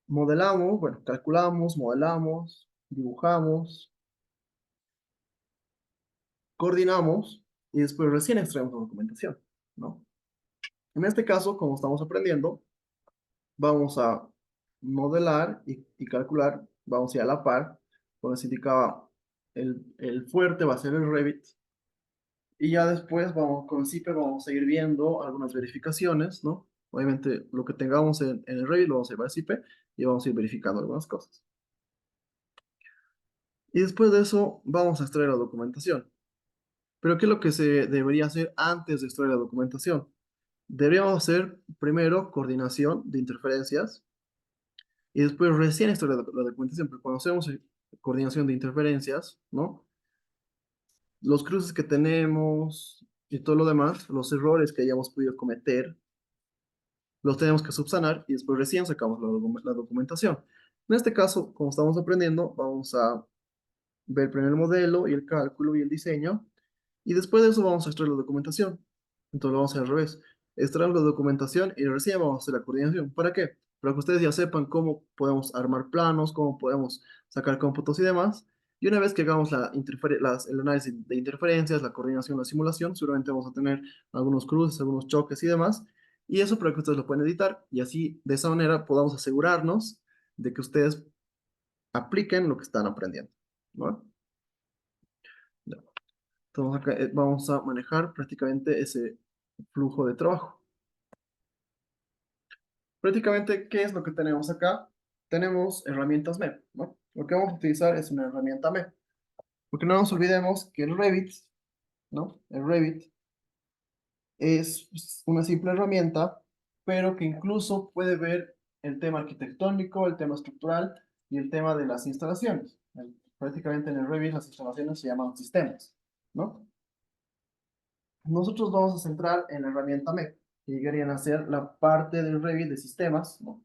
Modelamos, bueno, calculamos, modelamos, dibujamos, coordinamos y después recién extraemos la documentación, ¿no? En este caso, como estamos aprendiendo, vamos a modelar y calcular, vamos a ir a la par, como les indicaba, el fuerte va a ser el Revit, y ya después vamos con el CIPE, vamos a ir viendo algunas verificaciones, ¿no? Obviamente lo que tengamos en el Revit lo vamos a llevar al CIPE y vamos a ir verificando algunas cosas. Y después de eso vamos a extraer la documentación. Pero ¿qué es lo que se debería hacer antes de extraer la documentación? Deberíamos hacer primero coordinación de interferencias y después recién extraer la documentación, porque cuando hacemos coordinación de interferencias, ¿no? Los cruces que tenemos y todo lo demás, los errores que hayamos podido cometer, los tenemos que subsanar y después recién sacamos la documentación. En este caso, como estamos aprendiendo, vamos a ver primero el modelo y el cálculo y el diseño, y después de eso vamos a extraer la documentación. Entonces lo vamos a hacer al revés. Extraemos la documentación y recién vamos a hacer la coordinación. ¿Para qué? Para que ustedes ya sepan cómo podemos armar planos, cómo podemos sacar cómputos y demás. Y una vez que hagamos el análisis de interferencias, la coordinación, la simulación, seguramente vamos a tener algunos cruces, algunos choques y demás. Y eso para que ustedes lo puedan editar y así, de esa manera, podamos asegurarnos de que ustedes apliquen lo que están aprendiendo, ¿no? Ya. Entonces acá vamos a manejar prácticamente ese flujo de trabajo. Prácticamente, ¿qué es lo que tenemos acá? Tenemos herramientas MEP, ¿no? Lo que vamos a utilizar es una herramienta MEP. Porque no nos olvidemos que el Revit, ¿no? El Revit es pues, una simple herramienta, pero que incluso puede ver el tema arquitectónico, el tema estructural y el tema de las instalaciones. Prácticamente en el Revit las instalaciones se llaman sistemas, ¿no? Nosotros vamos a centrar en la herramienta MEP, que llegarían a ser la parte del Revit de sistemas, ¿no?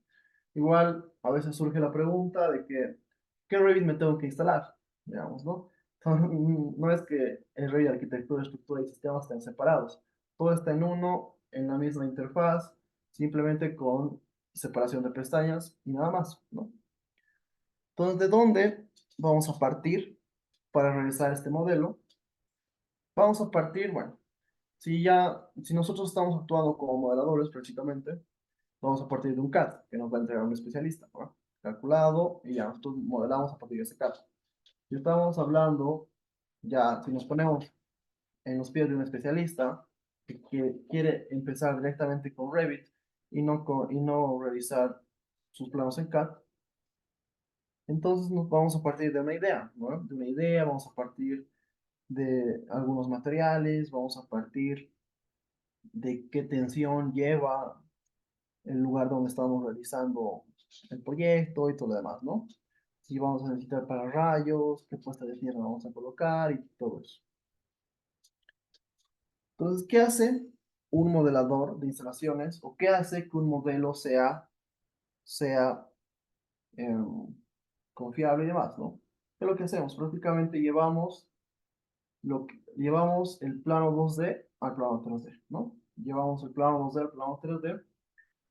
Igual, a veces surge la pregunta de que, ¿qué Revit me tengo que instalar? Digamos, ¿no? No es que el Revit de arquitectura, estructura y sistemas estén separados. Todo está en uno, en la misma interfaz, simplemente con separación de pestañas y nada más, ¿no? Entonces, ¿de dónde vamos a partir para realizar este modelo? Vamos a partir, bueno, si nosotros estamos actuando como modeladores prácticamente, Vamos a partir de un CAD que nos va a entregar un especialista, ¿no? Calculado y ya nosotros modelamos a partir de ese CAD. Si estamos hablando, ya si nos ponemos en los pies de un especialista que quiere empezar directamente con Revit y no realizar sus planos en CAD, entonces nos vamos a partir de una idea, ¿no? De una idea, vamos a partir de algunos materiales, vamos a partir de qué tensión lleva el lugar donde estamos realizando el proyecto y todo lo demás, ¿no? Si vamos a necesitar para rayos, qué puesta de tierra vamos a colocar y todo eso. Entonces, ¿qué hace un modelador de instalaciones o qué hace que un modelo sea eh, confiable y demás, ¿no? ¿Qué es lo que hacemos? Prácticamente llevamos el plano 2D al plano 3D, ¿no? Llevamos el plano 2D al plano 3D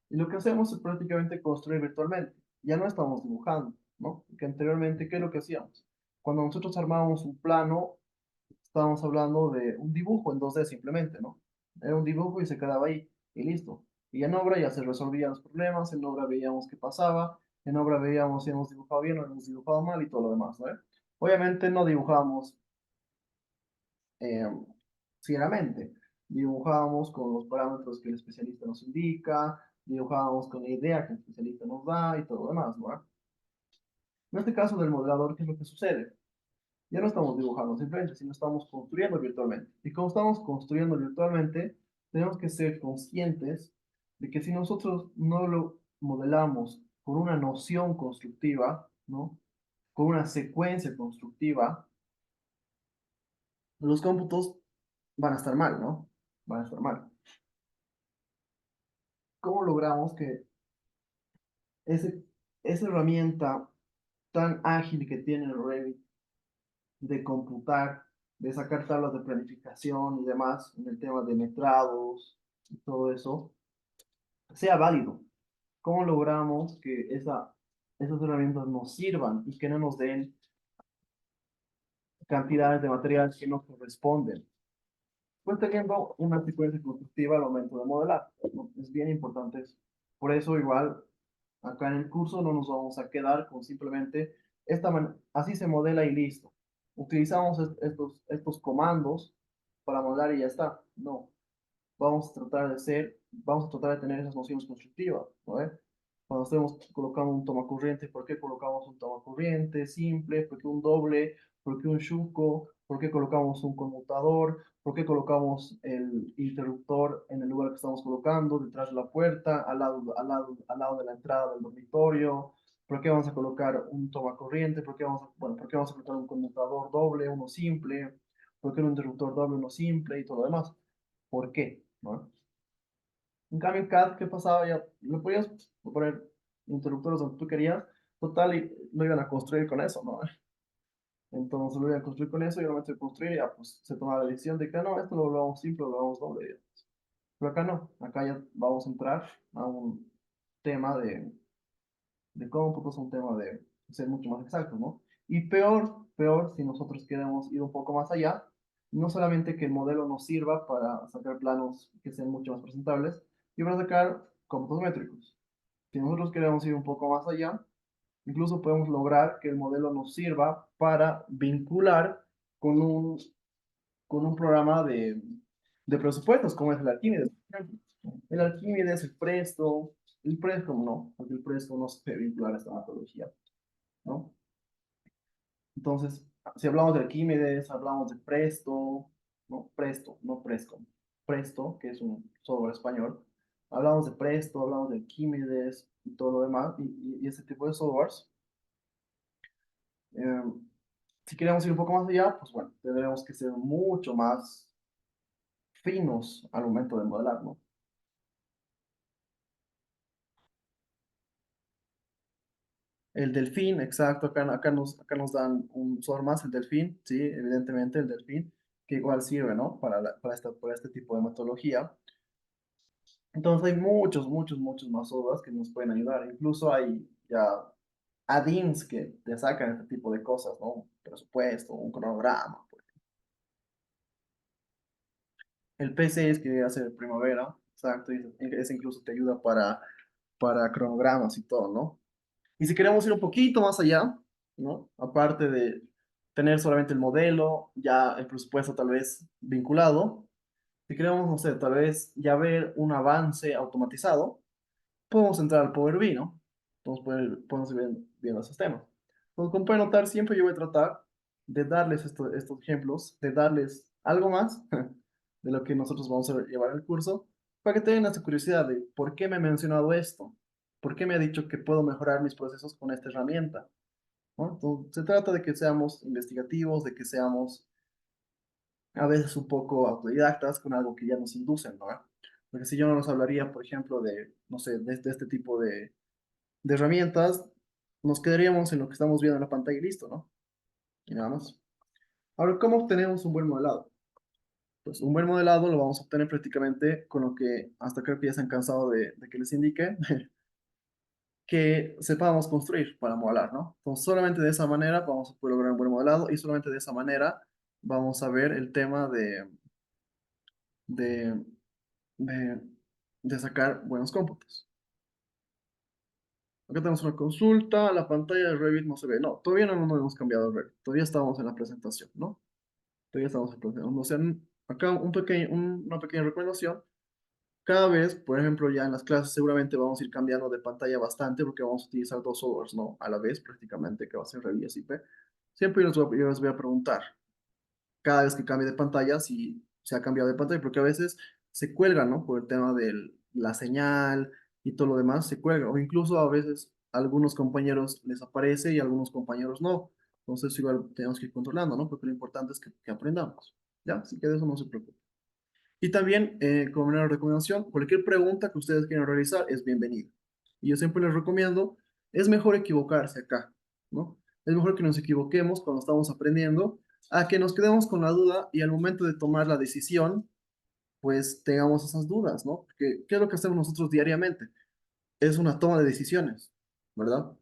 y lo que hacemos es prácticamente construir virtualmente. Ya no estamos dibujando, ¿no? Porque anteriormente, ¿qué es lo que hacíamos? Cuando nosotros armábamos un plano, estábamos hablando de un dibujo en 2D simplemente, ¿no? Era un dibujo y se quedaba ahí y listo. Y en obra ya se resolvían los problemas, en obra veíamos qué pasaba, en obra veíamos si hemos dibujado bien o hemos dibujado mal y todo lo demás, ¿no? Obviamente no dibujábamos eh, fieramente, dibujábamos con los parámetros que el especialista nos indica, dibujábamos con la idea que el especialista nos da y todo lo demás, ¿no? En este caso del modelador, ¿qué es lo que sucede? Ya no estamos dibujando simplemente, sino estamos construyendo virtualmente. Y como estamos construyendo virtualmente, tenemos que ser conscientes de que si nosotros no lo modelamos con una noción constructiva, ¿no? Con una secuencia constructiva, los cómputos van a estar mal, ¿no? Van a estar mal. ¿Cómo logramos que ese, esa herramienta tan ágil que tiene el Revit de computar, de sacar tablas de planificación y demás en el tema de metrados y todo eso, sea válido? ¿Cómo logramos que esas herramientas nos sirvan y que no nos den cantidades de materiales que no corresponden? Pues teniendo una secuencia constructiva al momento de modelar, ¿no? Es bien importante eso. Por eso igual acá en el curso no nos vamos a quedar con simplemente así se modela y listo. Utilizamos estos comandos para modelar y ya está. No, vamos a tratar de tener esas nociones constructivas, ¿no? Cuando estemos colocando un toma corriente, ¿por qué colocamos un toma corriente simple? ¿Por qué un doble? ¿Por qué un shuko? ¿Por qué colocamos un conmutador? ¿Por qué colocamos el interruptor en el lugar que estamos colocando, detrás de la puerta, al lado de la entrada del dormitorio? ¿Por qué vamos a colocar un toma corriente? ¿Por qué vamos a colocar un conmutador doble, uno simple? ¿Por qué un interruptor doble, uno simple y todo lo demás? ¿Por qué? ¿No? En cambio, en CAD, ¿qué pasaba? Ya le podías poner interruptores donde tú querías, total, y lo iban a construir con eso, ¿no? Entonces lo iban a construir con eso y al momento de construir, ya pues se tomaba la decisión de que no, esto lo volvamos simple, lo volvamos doble. Ya. Pero acá no, acá ya vamos a entrar a un tema de cómputos, un tema de ser mucho más exactos, ¿no? Y peor, si nosotros queremos ir un poco más allá, no solamente que el modelo nos sirva para sacar planos que sean mucho más presentables, y para sacar cómputos métricos. Si nosotros queremos ir un poco más allá, incluso podemos lograr que el modelo nos sirva para vincular con con un programa de presupuestos, como es el Arquímedes. El Arquímedes, el Presto no, porque el Presto no se puede vincular a esta metodología, ¿no? Entonces, si hablamos de Arquímedes, hablamos de Presto, no Presto, no Presco, Presto, que es un software español, hablamos de Presto, hablamos de Arquímedes y todo lo demás, y ese tipo de softwares. Eh, si queremos ir un poco más allá, pues bueno, tendremos que ser mucho más finos al momento de modelar, ¿no? El delfín, exacto, acá nos dan un software más, el delfín, sí, evidentemente el delfín, que igual sirve, ¿no? Para este tipo de metodología. Entonces hay muchos más softwares que nos pueden ayudar. Incluso hay ya add-ins que te sacan este tipo de cosas, ¿no? Un presupuesto, un cronograma. Pues. El P6 que hace primavera, exacto, y ese incluso te ayuda para cronogramas y todo, ¿no? Y si queremos ir un poquito más allá, ¿no? Aparte de tener solamente el modelo, ya el presupuesto tal vez vinculado, si queremos, no sé, tal vez ya ver un avance automatizado, podemos entrar al Power BI, ¿no? Podemos ir viendo esos temas. Como pueden notar, siempre yo voy a tratar de darles estos ejemplos, de darles algo más de lo que nosotros vamos a llevar el curso, para que tengan esta curiosidad de por qué me ha mencionado esto, por qué me ha dicho que puedo mejorar mis procesos con esta herramienta, ¿no? Entonces, se trata de que seamos investigativos, de que seamos a veces un poco autodidactas con algo que ya nos inducen, ¿no? Porque si yo no nos hablaría, por ejemplo, de, no sé, de este tipo de herramientas, nos quedaríamos en lo que estamos viendo en la pantalla y listo, ¿no? Y nada más. Ahora, ¿cómo obtenemos un buen modelado? Pues un buen modelado lo vamos a obtener prácticamente con lo que hasta creo que ya se han cansado de que les indique, que sepamos construir para modelar, ¿no? Entonces, solamente de esa manera vamos a poder lograr un buen modelado y solamente de esa manera vamos a ver el tema de, de, de sacar buenos cómputos. Acá tenemos una consulta, la pantalla de Revit no se ve. No, todavía no hemos cambiado Revit, todavía estamos en la presentación, ¿no? Todavía estamos en la presentación. O sea, acá una pequeña recomendación. Cada vez, por ejemplo, ya en las clases seguramente vamos a ir cambiando de pantalla bastante porque vamos a utilizar dos softwares, ¿no? A la vez prácticamente, que va a ser Revit y IP. Siempre yo les voy a preguntar, cada vez que cambie de pantalla, si se ha cambiado de pantalla, porque a veces se cuelga, ¿no? Por el tema de la señal y todo lo demás, se cuelga, o incluso a veces a algunos compañeros les aparece y a algunos compañeros no. Entonces igual tenemos que ir controlando, ¿no? Porque lo importante es que aprendamos, ¿ya? Así que de eso no se preocupen. Y también, como una recomendación, cualquier pregunta que ustedes quieran realizar es bienvenida. Y yo siempre les recomiendo, es mejor equivocarse acá, ¿no? Es mejor que nos equivoquemos cuando estamos aprendiendo, a que nos quedemos con la duda y al momento de tomar la decisión, pues tengamos esas dudas, ¿no? Porque, ¿qué es lo que hacemos nosotros diariamente? Es una toma de decisiones, ¿verdad?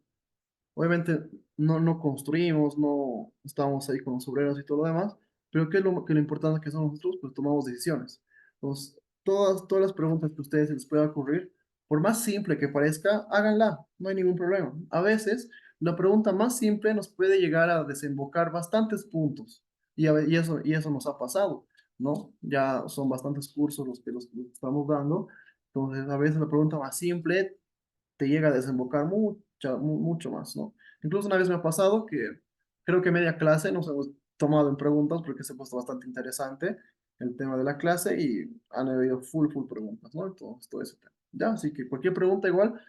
Obviamente no construimos, no estamos ahí con los obreros y todo lo demás, pero ¿qué es lo importante que somos nosotros? Pues tomamos decisiones. Entonces, todas las preguntas que a ustedes se les pueda ocurrir, por más simple que parezca, háganla, no hay ningún problema. A veces, la pregunta más simple nos puede llegar a desembocar bastantes puntos, y eso nos ha pasado, ¿no? Ya son bastantes cursos los que estamos dando, entonces a veces la pregunta más simple te llega a desembocar mucho más, ¿no? Incluso una vez me ha pasado que creo que media clase nos hemos tomado en preguntas porque se ha puesto bastante interesante el tema de la clase y han habido full preguntas, ¿no? Entonces, todo ese tema. Ya, así que cualquier pregunta igual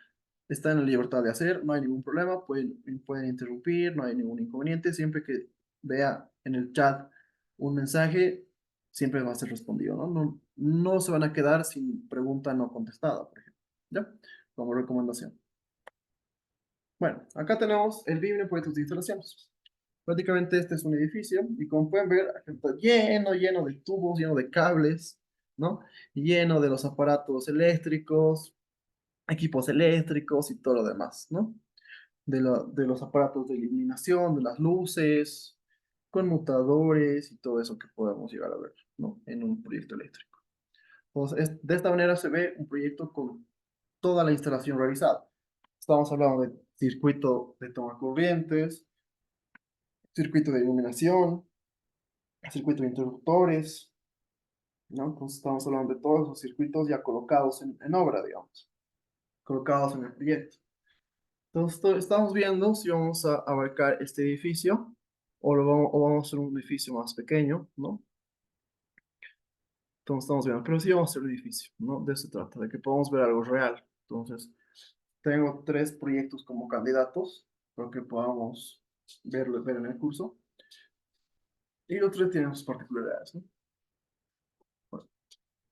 está en la libertad de hacer, no hay ningún problema, pueden interrumpir, no hay ningún inconveniente, siempre que vea en el chat un mensaje, siempre va a ser respondido, ¿no? No se van a quedar sin pregunta no contestada, por ejemplo, ¿ya? Como recomendación. Bueno, acá tenemos el BIM en proyectos de instalaciones. Prácticamente este es un edificio y como pueden ver, acá está lleno de tubos, lleno de cables, ¿no? Lleno de los aparatos eléctricos, equipos eléctricos y todo lo demás, ¿no? De los aparatos de iluminación, de las luces, conmutadores y todo eso que podemos llegar a ver, ¿no? En un proyecto eléctrico. Entonces, de esta manera se ve un proyecto con toda la instalación realizada. Estamos hablando de circuito de toma corrientes, circuito de iluminación, circuito de interruptores, ¿no? Entonces estamos hablando de todos esos circuitos ya colocados en obra, digamos, colocados en el proyecto. Entonces estamos viendo si vamos a abarcar este edificio o vamos a hacer un edificio más pequeño, ¿no? Entonces estamos viendo, pero sí vamos a hacer un edificio, ¿no? De eso se trata, de que podamos ver algo real. Entonces, tengo tres proyectos como candidatos, para que podamos ver en el curso. Y los tres tienen sus particularidades, ¿no? Bueno,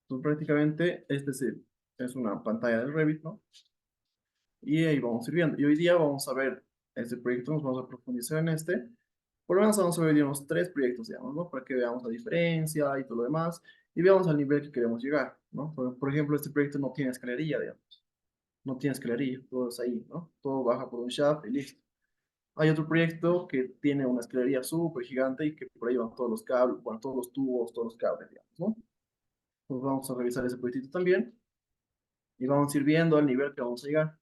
entonces prácticamente es una pantalla de Revit, ¿no? Y ahí vamos a ir viendo. Y hoy día vamos a ver este proyecto, nos vamos a profundizar en este. Por lo menos vamos a ver unos tres proyectos, digamos, ¿no? Para que veamos la diferencia y todo lo demás. Y veamos al nivel que queremos llegar, ¿no? Por ejemplo, este proyecto no tiene escalería, digamos. No tiene escalería, todo es ahí, ¿no? Todo baja por un shaft y listo. Hay otro proyecto que tiene una escalería súper gigante y que por ahí van todos los cables, bueno, todos los tubos, todos los cables, digamos, ¿no? Pues vamos a revisar ese proyectito también y vamos a ir viendo al nivel que vamos a llegar.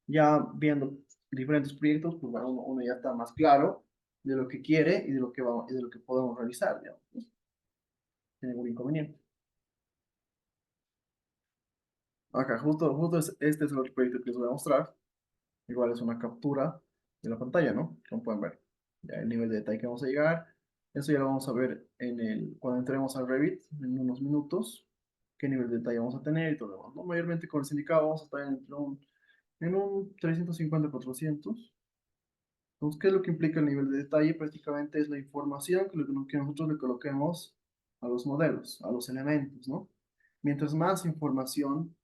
Ya viendo diferentes proyectos, pues bueno, uno ya está más claro de lo que quiere y de lo que y de lo que podemos realizar, digamos, ¿no? Sin ningún inconveniente. Acá, justo este es el otro proyecto que les voy a mostrar. Igual es una captura de la pantalla, ¿no? Como pueden ver. Ya el nivel de detalle que vamos a llegar. Eso ya lo vamos a ver cuando entremos al Revit en unos minutos. Qué nivel de detalle vamos a tener y todo lo demás, ¿no? Mayormente con el indicado vamos a estar en un 350-400. Entonces, ¿qué es lo que implica el nivel de detalle? Prácticamente es la información que nosotros le coloquemos a los modelos, a los elementos, ¿no? Mientras más información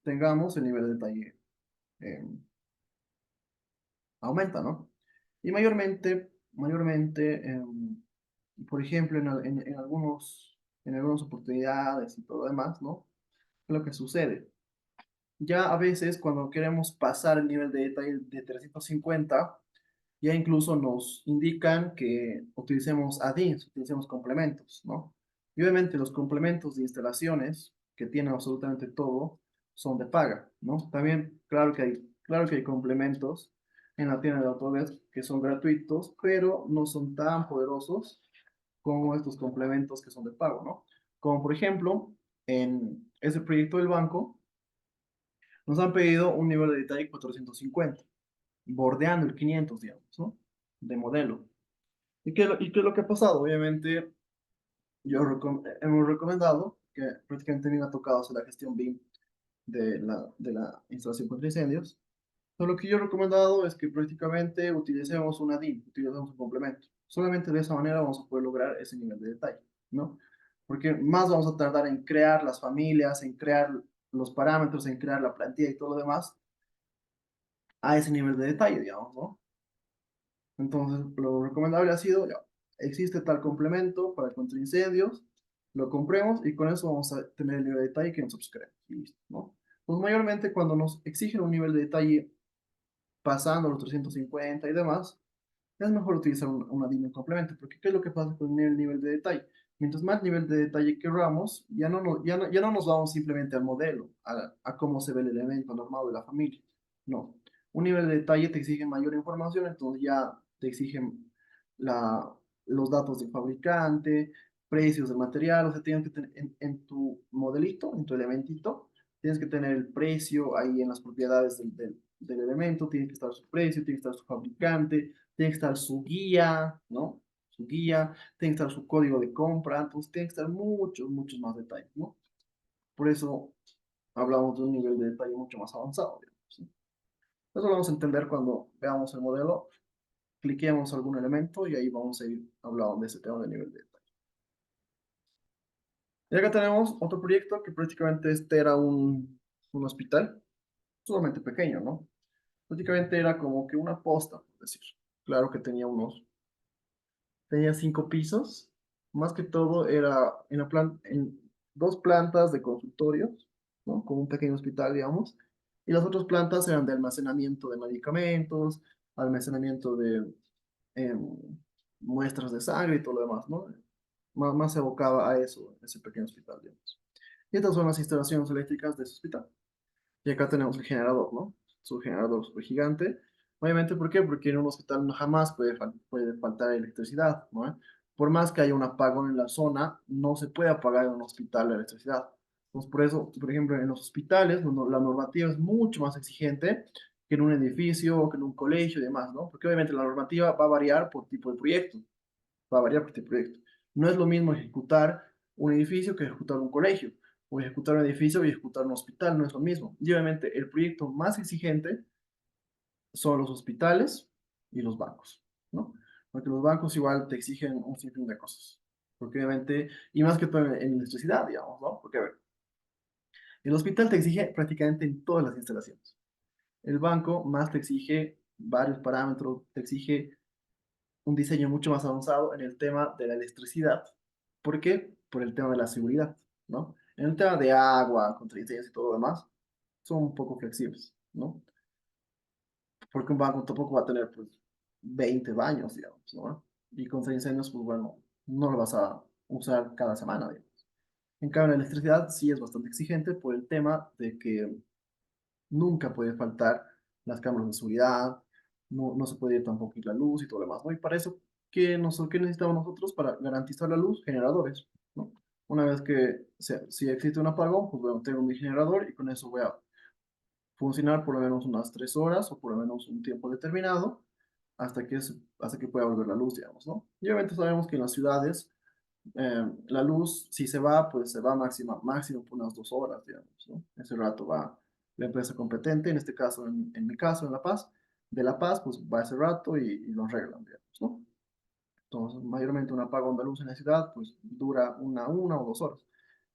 tengamos, el nivel de detalle eh, aumenta, ¿no? Y mayormente, por ejemplo, en algunas oportunidades y todo lo demás, ¿no? ¿Qué es lo que sucede? Ya a veces cuando queremos pasar el nivel de detalle de 350, ya incluso nos indican que utilicemos add-ins, utilicemos complementos, ¿no? Y obviamente los complementos de instalaciones, que tienen absolutamente todo, son de paga, ¿no? También, claro que hay complementos en la tienda de Autodesk que son gratuitos, pero no son tan poderosos como estos complementos que son de pago, ¿no? Como por ejemplo, en ese proyecto del banco, nos han pedido un nivel de detalle 450, bordeando el 500, digamos, ¿no? De modelo. ¿Y qué es lo que ha pasado? Obviamente, hemos recomendado que prácticamente me ha tocado hacer la gestión BIM de la instalación contra incendios. Entonces, lo que yo he recomendado es que prácticamente utilicemos una DIM, utilicemos un complemento. Solamente de esa manera vamos a poder lograr ese nivel de detalle, ¿no? Porque más vamos a tardar en crear las familias, en crear los parámetros, en crear la plantilla y todo lo demás a ese nivel de detalle, digamos, ¿no? Entonces, lo recomendable ha sido, ya, existe tal complemento para contra incendios, lo compremos y con eso vamos a tener el nivel de detalle que nosotros queremos. Y listo, ¿no? Pues mayormente cuando nos exigen un nivel de detalle pasando los 350 y demás, es mejor utilizar una línea de complemento, porque ¿qué es lo que pasa con el nivel de detalle? Mientras más nivel de detalle queramos, ya no nos vamos simplemente al modelo, a cómo se ve el elemento normal de la familia. No. Un nivel de detalle te exige mayor información, entonces ya te exigen la, los datos del fabricante, precios del material, o sea, tienes que tener en tu modelito, en tu elementito, tienes que tener el precio ahí en las propiedades del elemento, tiene que estar su precio, tiene que estar su fabricante, tiene que estar su guía, ¿no? Su guía, tiene que estar su código de compra, entonces tiene que estar muchos más detalles, ¿no? Por eso hablamos de un nivel de detalle mucho más avanzado, digamos, ¿sí? Eso lo vamos a entender cuando veamos el modelo, cliquemos algún elemento y ahí vamos a ir hablando de ese tema de nivel de detalle. Y acá tenemos otro proyecto que prácticamente este era un hospital, sumamente pequeño, ¿no? Prácticamente era como que una posta, por decir. Claro que tenía 5 pisos. Más que todo era en dos plantas de consultorios, ¿no? Como un pequeño hospital, digamos. Y las otras plantas eran de almacenamiento de medicamentos, almacenamiento de em, muestras de sangre y todo lo demás, ¿no? Más se evocaba a eso, ese pequeño hospital, digamos. Y estas son las instalaciones eléctricas de ese hospital. Y acá tenemos el generador, ¿no? Su generador super gigante. Obviamente, ¿por qué? Porque en un hospital no jamás puede faltar electricidad, ¿no? Por más que haya un apagón en la zona, no se puede apagar en un hospital la electricidad. Entonces, por eso, por ejemplo, en los hospitales, la normativa es mucho más exigente que en un edificio o que en un colegio y demás, ¿no? Porque obviamente la normativa va a variar por tipo de proyecto, va a variar por tipo de proyecto. No es lo mismo ejecutar un edificio que ejecutar un colegio, o ejecutar un edificio y ejecutar un hospital, no es lo mismo. Y obviamente el proyecto más exigente son los hospitales y los bancos, ¿no? Porque los bancos igual te exigen un sinfín de cosas. Porque obviamente, y más que todo en electricidad, digamos, ¿no? Porque, a ver, el hospital te exige prácticamente en todas las instalaciones. El banco más te exige varios parámetros, te exige un diseño mucho más avanzado en el tema de la electricidad. ¿Por qué? Por el tema de la seguridad, ¿no? En el tema de agua, contra incendios y todo lo demás, son un poco flexibles, ¿no? Porque un banco tampoco va a tener, pues, 20 baños, digamos, ¿no? Y contra incendios, pues, bueno, no lo vas a usar cada semana, digamos. En cambio, la electricidad sí es bastante exigente por el tema de que nunca puede faltar las cámaras de seguridad, no se puede ir tampoco ir la luz y todo lo demás, ¿no? Y para eso, ¿qué necesitamos nosotros para garantizar la luz? Generadores, ¿no? Una vez que si existe un apagón, pues bueno, tengo mi generador y con eso voy a funcionar por lo menos unas 3 horas o por lo menos un tiempo determinado hasta que pueda volver la luz, digamos, ¿no? Y obviamente sabemos que en las ciudades la luz, si se va, pues se va máximo por unas 2 horas, digamos, ¿no? Ese rato va la empresa competente, en este caso, en mi caso, en La Paz, de La Paz, pues va ese rato y lo arreglan, digamos, ¿no? Entonces, mayormente un apagón de luz en la ciudad, pues dura una o 2 horas.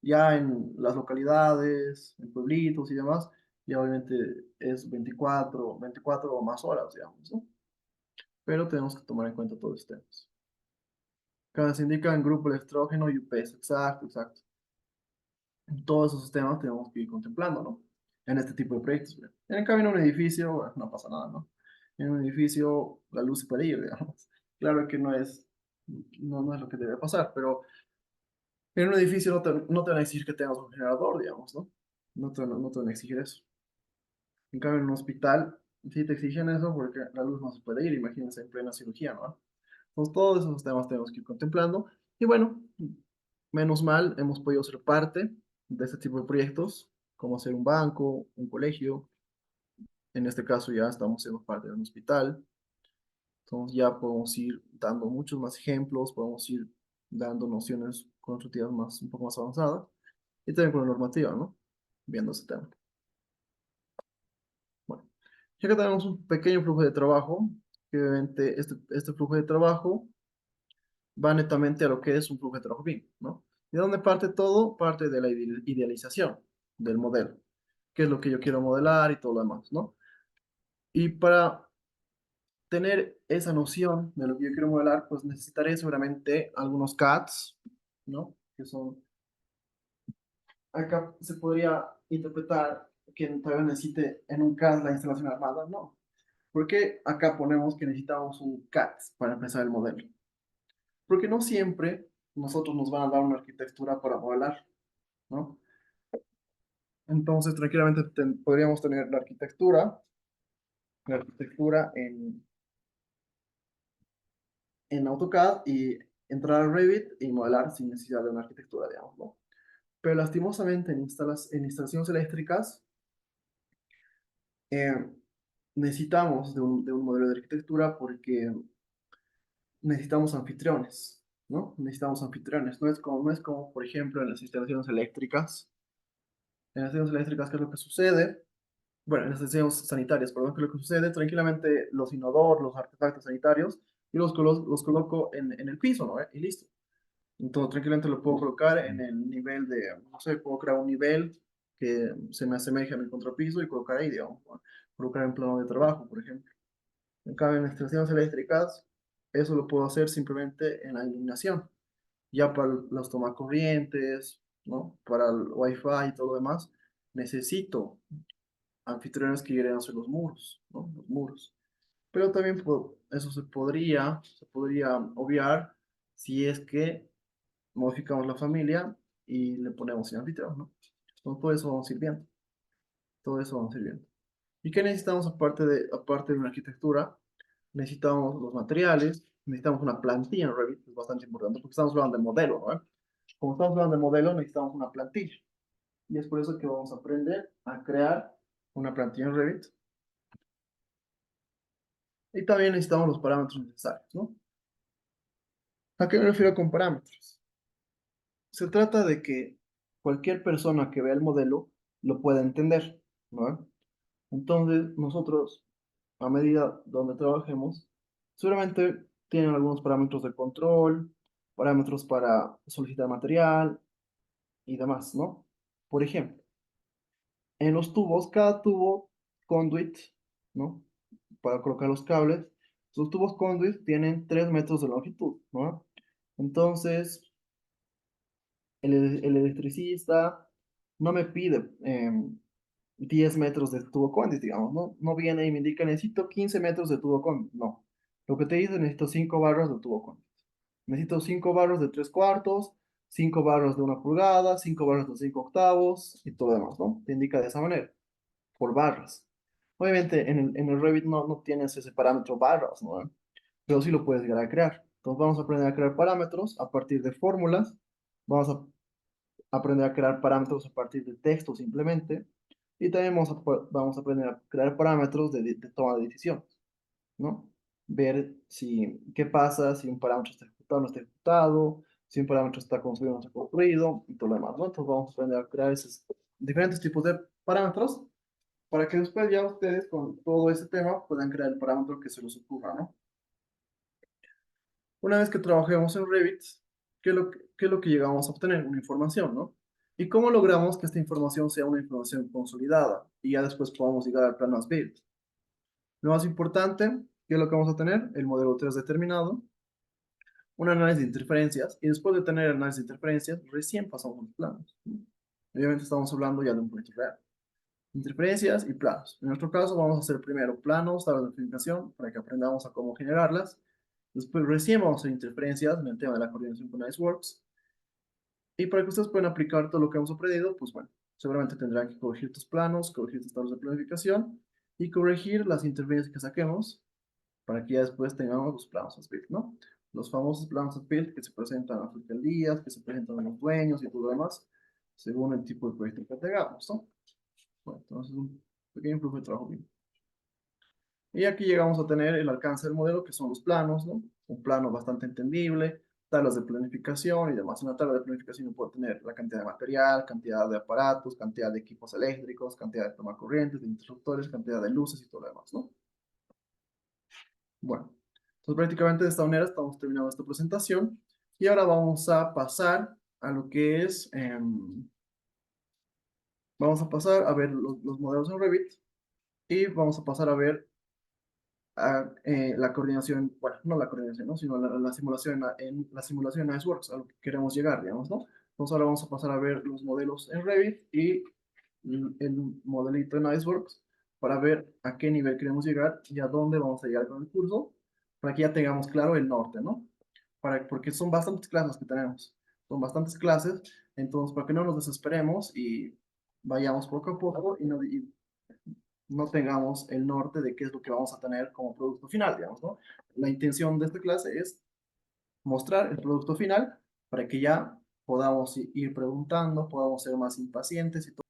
Ya en las localidades, en pueblitos y demás, ya obviamente es 24 o más horas, digamos, ¿no? Pero tenemos que tomar en cuenta todos estos temas. Acá se indica en grupo electrógeno y UPS, exacto, exacto. Todos esos temas tenemos que ir contemplando, ¿no? En este tipo de proyectos. ¿Ve? En cambio, en un edificio, bueno, no pasa nada, ¿no? En un edificio la luz se puede ir, digamos. Claro que no es lo que debe pasar, pero en un edificio no te van a exigir que tengas un generador, digamos, ¿no? No te van a exigir eso. En cambio, en un hospital sí te exigen eso porque la luz no se puede ir, imagínense en plena cirugía, ¿no? Entonces, todos esos temas tenemos que ir contemplando. Y bueno, menos mal, hemos podido ser parte de este tipo de proyectos, como ser un banco, un colegio. En este caso ya estamos siendo parte de un hospital. Entonces ya podemos ir dando muchos más ejemplos, podemos ir dando nociones constructivas un poco más avanzadas. Y también con la normativa, ¿no? Viendo ese tema. Bueno, ya que tenemos un pequeño flujo de trabajo, que obviamente este flujo de trabajo va netamente a lo que es un flujo de trabajo BIM, ¿no? ¿De dónde parte todo? Parte de la idealización del modelo, qué es lo que yo quiero modelar y todo lo demás, ¿no? Y para tener esa noción de lo que yo quiero modelar, pues necesitaré seguramente algunos CADs, ¿no? Que son, acá se podría interpretar que tal vez necesite en un CAD la instalación armada, no. ¿Por qué acá ponemos que necesitamos un CAD para empezar el modelo? Porque no siempre nosotros nos van a dar una arquitectura para modelar, ¿no? Entonces, tranquilamente podríamos tener la arquitectura en AutoCAD y entrar a Revit y modelar sin necesidad de una arquitectura, digamos, ¿no? Pero lastimosamente en instalaciones eléctricas eh, necesitamos de un modelo de arquitectura porque necesitamos anfitriones, ¿no? Necesitamos anfitriones. No es como, por ejemplo, en las instalaciones eléctricas. En las instalaciones eléctricas, ¿qué es lo que sucede? Bueno, en las estaciones sanitarias, perdón, que lo que sucede, tranquilamente los inodoros, los artefactos sanitarios, y los coloco en el piso, ¿no? Y listo. Entonces, tranquilamente lo puedo colocar en el nivel de, no sé, puedo crear un nivel que se me asemeje a mi contrapiso y colocar ahí, digamos, ¿no? Colocar en plano de trabajo, por ejemplo. En cambio, en las estaciones eléctricas, eso lo puedo hacer simplemente en la iluminación. Ya para los tomacorrientes, ¿no? Para el Wi-Fi y todo lo demás, necesito anfitriones que lleguen a ser los muros, ¿no? Los muros. Pero también eso se podría obviar si es que modificamos la familia y le ponemos sin anfitrión, ¿no? Entonces, todo eso vamos a ir viendo. Todo eso vamos a ir viendo. ¿Y qué necesitamos aparte de una arquitectura? Necesitamos los materiales, necesitamos una plantilla en Revit, que es bastante importante, porque estamos hablando de modelo, ¿no? Como estamos hablando de modelo, necesitamos una plantilla. Y es por eso que vamos a aprender a crear una plantilla en Revit. Y también necesitamos los parámetros necesarios, ¿no? ¿A qué me refiero con parámetros? Se trata de que cualquier persona que vea el modelo lo pueda entender, ¿no? Entonces, nosotros, a medida donde trabajemos, seguramente tienen algunos parámetros de control, parámetros para solicitar material y demás, ¿no? Por ejemplo, en los tubos, cada tubo conduit, ¿no? Para colocar los cables, los tubos conduit tienen 3 metros de longitud, ¿no? Entonces, el electricista no me pide 10 metros de tubo conduit, digamos, ¿no? No viene y me indica, necesito 15 metros de tubo conduit, no. Lo que te dice, necesito 5 barras de tubo conduit. Necesito 5 barras de 3 cuartos, 5 barras de 1 pulgada, 5 barras de 5 octavos y todo lo demás, ¿no? Te indica de esa manera, por barras. Obviamente en el Revit no tienes ese parámetro barras, ¿no? Pero sí lo puedes llegar a crear. Entonces vamos a aprender a crear parámetros a partir de fórmulas, vamos a aprender a crear parámetros a partir de texto simplemente, y también vamos a aprender a crear parámetros de toma de decisiones, ¿no? Ver si, qué pasa si un parámetro está ejecutado o no está ejecutado, si un parámetro está construido o no está construido, y todo lo demás, ¿no? Entonces vamos a aprender a crear esos diferentes tipos de parámetros para que después ya ustedes con todo ese tema puedan crear el parámetro que se les ocurra, ¿no? Una vez que trabajemos en Revit, qué es lo que llegamos a obtener? Una información, ¿no? ¿Y cómo logramos que esta información sea una información consolidada? Y ya después podamos llegar al plano as built. Lo más importante, ¿qué es lo que vamos a tener? El modelo 3 determinado, un análisis de interferencias, y después de tener el análisis de interferencias, recién pasamos a los planos, ¿no? Obviamente estamos hablando ya de un proyecto real. Interferencias y planos. En nuestro caso vamos a hacer primero planos, tablas de planificación, para que aprendamos a cómo generarlas. Después recién vamos a hacer interferencias en el tema de la coordinación con Iceworks. Y para que ustedes puedan aplicar todo lo que hemos aprendido, pues bueno, seguramente tendrán que corregir tus planos, corregir tus tablas de planificación y corregir las interferencias que saquemos para que ya después tengamos los planos as built, ¿no? Los famosos planos as built que se presentan a las alcaldías, que se presentan a los dueños y todo lo demás, según el tipo de proyecto que tengamos, ¿no? Bueno, entonces un pequeño flujo de trabajo bien. Y aquí llegamos a tener el alcance del modelo, que son los planos, ¿no? Un plano bastante entendible, tablas de planificación y demás. Una tabla de planificación puede tener la cantidad de material, cantidad de aparatos, cantidad de equipos eléctricos, cantidad de tomacorrientes, de interruptores, cantidad de luces y todo lo demás, ¿no? Bueno, entonces prácticamente de esta manera estamos terminando esta presentación y ahora vamos a pasar a lo que es, vamos a pasar a ver los modelos en Revit y vamos a pasar a ver la coordinación, bueno, no la coordinación, ¿no? Sino la simulación la simulación en Iceworks, a lo que queremos llegar, digamos, ¿no? Entonces ahora vamos a pasar a ver los modelos en Revit y el modelito en Iceworks para ver a qué nivel queremos llegar y a dónde vamos a llegar con el curso, para que ya tengamos claro el norte, ¿no? Porque son bastantes clases que tenemos, son bastantes clases, entonces para que no nos desesperemos y vayamos poco a poco y no tengamos el norte de qué es lo que vamos a tener como producto final, digamos, ¿no? La intención de esta clase es mostrar el producto final para que ya podamos ir preguntando, podamos ser más impacientes y todo.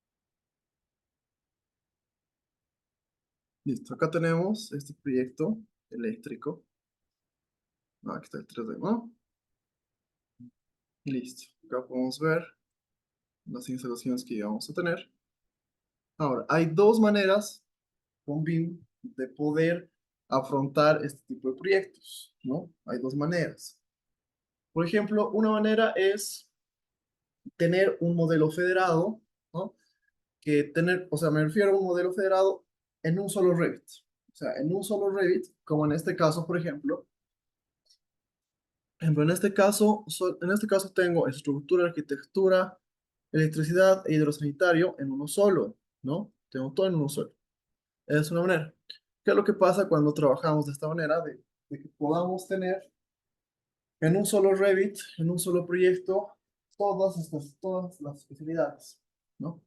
Listo, acá tenemos este proyecto eléctrico. Ah, aquí está el 3D, ¿no? Listo, acá podemos ver las instalaciones que vamos a tener. Ahora, hay dos maneras con BIM de poder afrontar este tipo de proyectos, ¿no? Hay dos maneras. Por ejemplo, una manera es tener un modelo federado, ¿no? Que tener, o sea, me refiero a un modelo federado en un solo Revit. O sea, en un solo Revit, como en este caso, por ejemplo, en este caso tengo estructura, arquitectura, electricidad e hidrosanitario en uno solo, ¿no? Tengo todo en uno solo. Es una manera. ¿Qué es lo que pasa cuando trabajamos de esta manera? De que podamos tener en un solo Revit, en un solo proyecto, todas las especialidades, ¿no?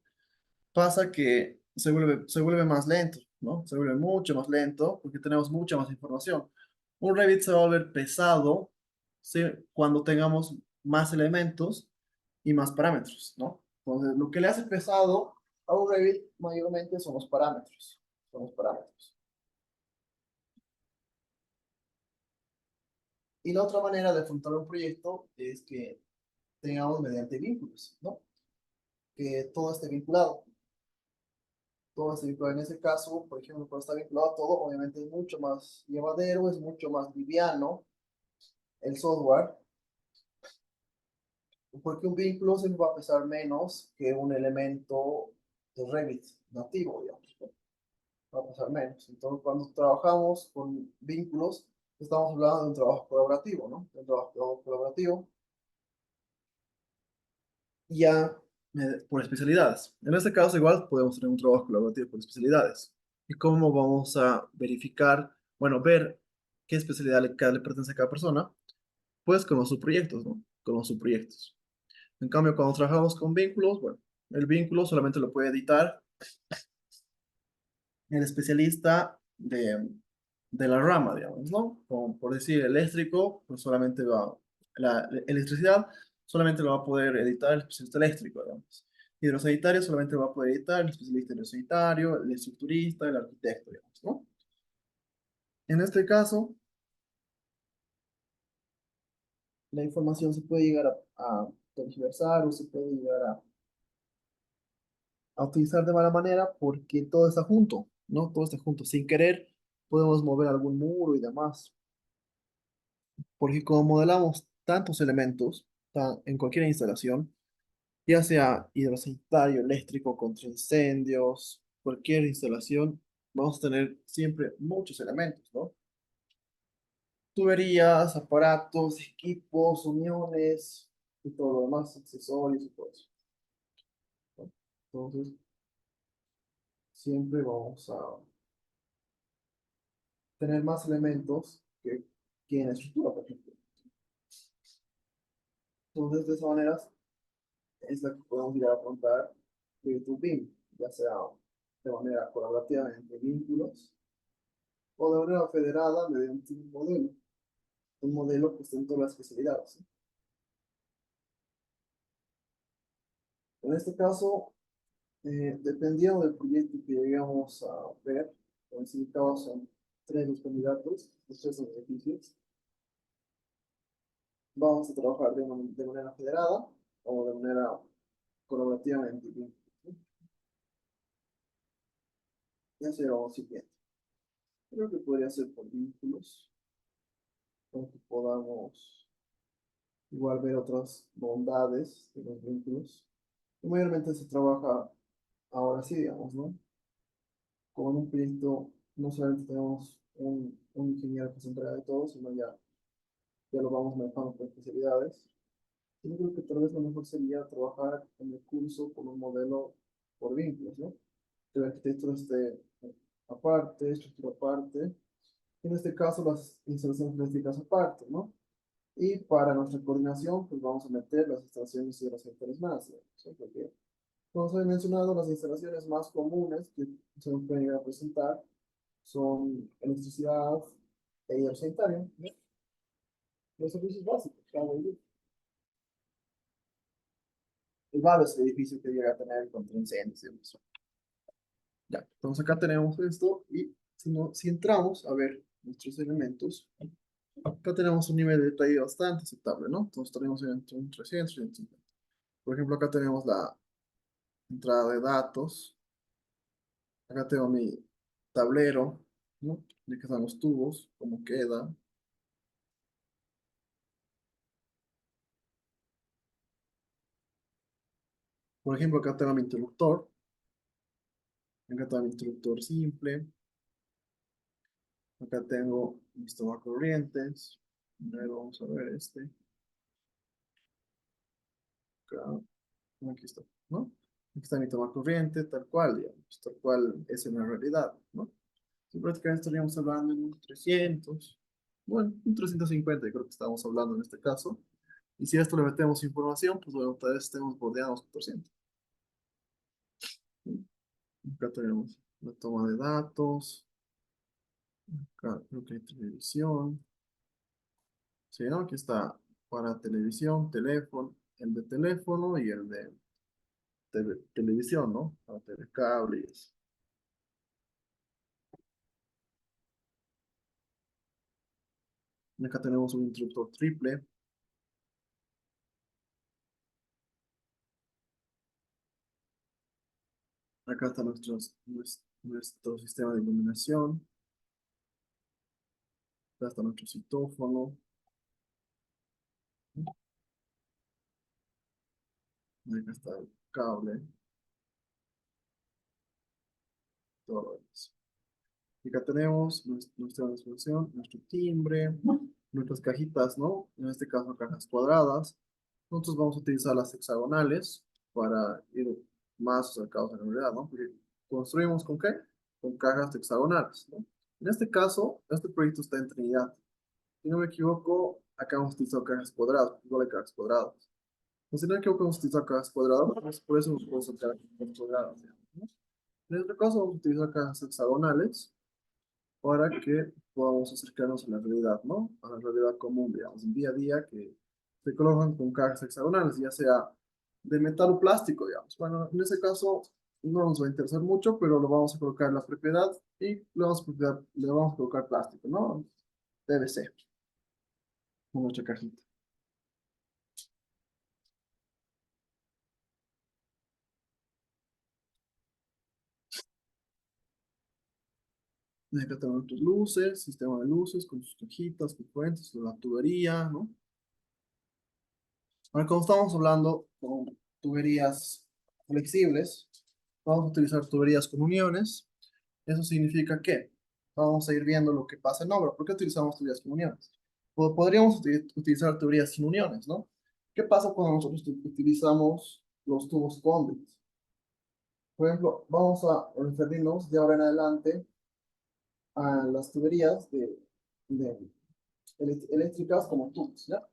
Pasa que se vuelve más lento, ¿no? Se vuelve mucho más lento porque tenemos mucha más información. Un Revit se va a volver pesado, ¿sí? Cuando tengamos más elementos y más parámetros, ¿no? Entonces, lo que le hace pesado a un Revit mayormente son los parámetros. Son los parámetros. Y la otra manera de afrontar un proyecto es que tengamos mediante vínculos, ¿no? Que todo esté vinculado. Todo esté vinculado. En ese caso, por ejemplo, cuando está vinculado a todo, obviamente es mucho más llevadero, es mucho más liviano el software, porque un vínculo se va a pesar menos que un elemento de Revit nativo, digamos, ¿no? Va a pesar menos. Entonces, cuando trabajamos con vínculos, estamos hablando de un trabajo colaborativo, ¿no? De un trabajo colaborativo ya por especialidades. En este caso, igual podemos tener un trabajo colaborativo por especialidades. ¿Y cómo vamos a verificar, bueno, ver qué especialidad le pertenece a cada persona? Pues con los subproyectos, ¿no? Con los subproyectos. En cambio, cuando trabajamos con vínculos, bueno, el vínculo solamente lo puede editar el especialista de la rama, digamos, ¿no? Como por decir, eléctrico, pues solamente va, la electricidad solamente lo va a poder editar el especialista eléctrico, digamos. Hidrosanitario solamente lo va a poder editar el especialista hidrosanitario, el estructurista, el arquitecto, digamos, ¿no? En este caso, la información se puede llegar a tergiversar o se puede llegar a utilizar de mala manera porque todo está junto, ¿no? Todo está junto. Sin querer, podemos mover algún muro y demás. Porque como modelamos tantos elementos en cualquier instalación, ya sea hidrosanitario, eléctrico, contra incendios, cualquier instalación, vamos a tener siempre muchos elementos, ¿no? Tuberías, aparatos, equipos, uniones y todo lo demás, accesorios y todo eso, ¿no? Entonces, siempre vamos a tener más elementos que en la estructura, por ejemplo. Entonces, de esa manera es la que podemos ir a afrontar Virtual BIM, ya sea de manera colaborativa entre vínculos o de manera federada mediante un modelo que esté en todas las especialidades, ¿sí? En este caso, dependiendo del proyecto que lleguemos a ver, en este caso son tres los candidatos, los tres son edificios, vamos a trabajar de manera federada o de manera colaborativa entre vínculos, ¿sí? Ya se lo siguiente. Creo que podría ser por vínculos, para que podamos igual ver otras bondades de los vínculos. Y mayormente se trabaja ahora sí, digamos, ¿no? Como en un proyecto no solamente tenemos un ingeniero que se encarga de todo, sino ya lo vamos manejando por especialidades. Yo creo que tal vez lo mejor sería trabajar en el curso con un modelo por vínculos, ¿no? Que la arquitectura esté aparte, estructura aparte, y en este caso las instalaciones eléctricas aparte, ¿no? Y para nuestra coordinación, pues vamos a meter las instalaciones y los sectores más, ¿sí? Porque, como os he mencionado, las instalaciones más comunes que se nos pueden llegar a presentar son electricidad e hidrosanitario, ¿no? Los servicios básicos, claro, el VAB es el edificio que llega a tener contra incendios y demás. Ya, entonces acá tenemos esto y si entramos a ver nuestros elementos, acá tenemos un nivel de detalle bastante aceptable, ¿no? Entonces tenemos entre un 300 y un 350. Por ejemplo, acá tenemos la entrada de datos. Acá tengo mi tablero, ¿no? De que están los tubos, cómo queda. Por ejemplo, acá tengo mi interruptor. Acá tengo mi interruptor simple. Acá tengo mis tomacorrientes. A ver, vamos a ver este. Acá, aquí está, ¿no? Aquí está mi tomacorriente, tal cual, digamos. Tal cual es en la realidad, ¿no? Y prácticamente estaríamos hablando en un 300. Bueno, un 350 creo que estamos hablando en este caso. Y si a esto le metemos información, pues bueno, tal vez estemos bordeados por ciento. Acá tenemos la toma de datos. Acá creo que hay televisión. Sí, ¿no? Aquí está para televisión, teléfono, el de teléfono y el de televisión, ¿no? Para telecable y eso. Y acá tenemos un interruptor triple. Acá está nuestro sistema de iluminación. Acá está nuestro citófono. Y acá está el cable. Todo eso. Y acá tenemos nuestra resolución, nuestro timbre, nuestras cajitas, ¿no? En este caso, cajas cuadradas. Nosotros vamos a utilizar las hexagonales para ir más acercados a la realidad, ¿no? Porque construimos ¿con qué? Con cajas hexagonales, ¿no? En este caso, este proyecto está en Trinidad. Si no me equivoco, acá hemos utilizado cajas cuadradas, igual de cajas cuadradas. Pues si no me equivoco, hemos utilizado cajas cuadradas, pues por eso nos podemos sacar cajas cuadradas, digamos, ¿no? En este caso vamos a utilizar cajas hexagonales para que podamos acercarnos a la realidad, ¿no? A la realidad común, digamos, en día a día que se colocan con cajas hexagonales, ya sea de metal o plástico, digamos. Bueno, en ese caso no nos va a interesar mucho, pero lo vamos a colocar en la propiedad y le vamos a colocar plástico, ¿no? PVC, en nuestra cajita. Y acá tenemos tus luces, sistema de luces con sus cajitas, sus fuentes, la tubería, ¿no? Ahora, como estamos hablando con tuberías flexibles, vamos a utilizar tuberías con uniones. Eso significa que vamos a ir viendo lo que pasa en obra. ¿Por qué utilizamos tuberías con uniones? Podríamos utilizar tuberías sin uniones, ¿no? ¿Qué pasa cuando nosotros utilizamos los tubos conduit? Por ejemplo, vamos a referirnos de ahora en adelante a las tuberías de eléctricas como tubos, ¿ya?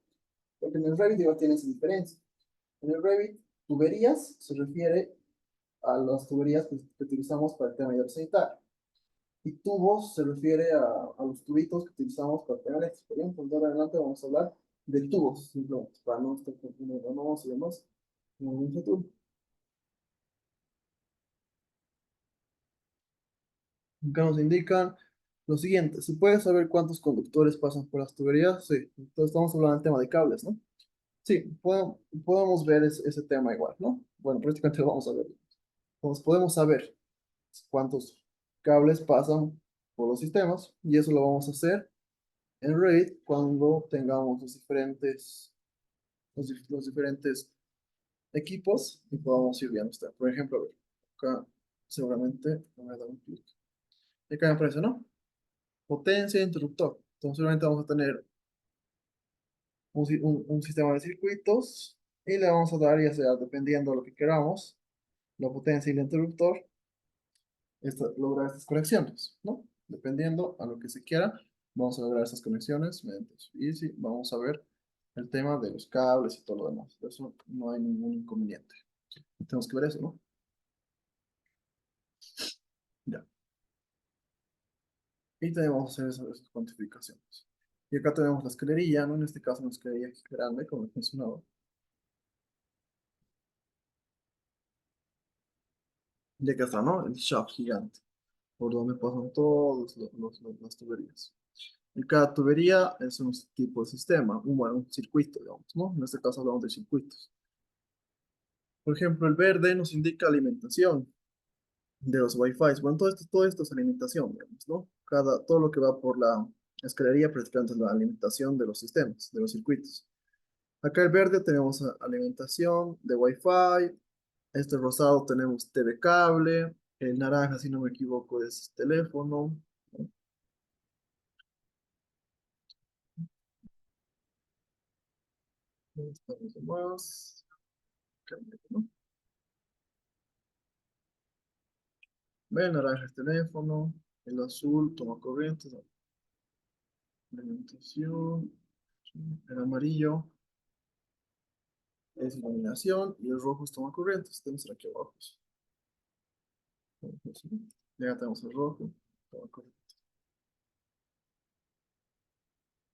Porque en el Revit igual tiene esa diferencia. En el Revit, tuberías se refiere a las tuberías que utilizamos para el tema hidrosanitario. Y tubos se refiere a los tubitos que utilizamos para el tema eléctrico. Bien, pues de ahora en adelante vamos a hablar de tubos, simplemente, para no estar confundiendo, no vamos a demás en un mismo tubo. Acá nos indican lo siguiente: ¿se puede saber cuántos conductores pasan por las tuberías? Sí, entonces estamos hablando del tema de cables, ¿no? Sí, podemos ver ese tema igual, ¿no? Bueno, prácticamente lo vamos a ver. Entonces podemos saber cuántos cables pasan por los sistemas y eso lo vamos a hacer en Revit cuando tengamos los diferentes equipos y podamos ir viendo esto. Por ejemplo, a ver, acá seguramente me voy a dar un clic. Y acá me aparece, ¿no? Potencia, interruptor. Entonces seguramente vamos a tener un sistema de circuitos y le vamos a dar, ya sea dependiendo de lo que queramos, la potencia y el interruptor, lograr estas conexiones, ¿no? Dependiendo a lo que se quiera, vamos a lograr estas conexiones mediante eso. Y sí, vamos a ver el tema de los cables y todo lo demás. De eso no hay ningún inconveniente. Tenemos que ver eso, ¿no? Ya. Y tenemos que hacer esas cuantificaciones. Y acá tenemos la escalerilla, ¿no? En este caso una escalerilla grande, como mencionaba. Y acá está, ¿no? El shaft gigante, por donde pasan todas las tuberías. Y cada tubería es un tipo de sistema, bueno, un circuito, digamos, ¿no? En este caso hablamos de circuitos. Por ejemplo, el verde nos indica alimentación de los Wi-Fi. Bueno, todo esto es alimentación, digamos, ¿no? Todo lo que va por la escalería prácticamente es la alimentación de los sistemas, de los circuitos. Acá el verde tenemos alimentación de Wi-Fi, este rosado tenemos TV cable, el naranja, si no me equivoco, es teléfono, ¿no? Estamos más, ¿no? El naranja es teléfono, el azul toma corriente, ¿no? Alimentación, el amarillo es iluminación y el rojo es toma corrientes. Tenemos aquí abajo. Ya tenemos el rojo, toma corriente.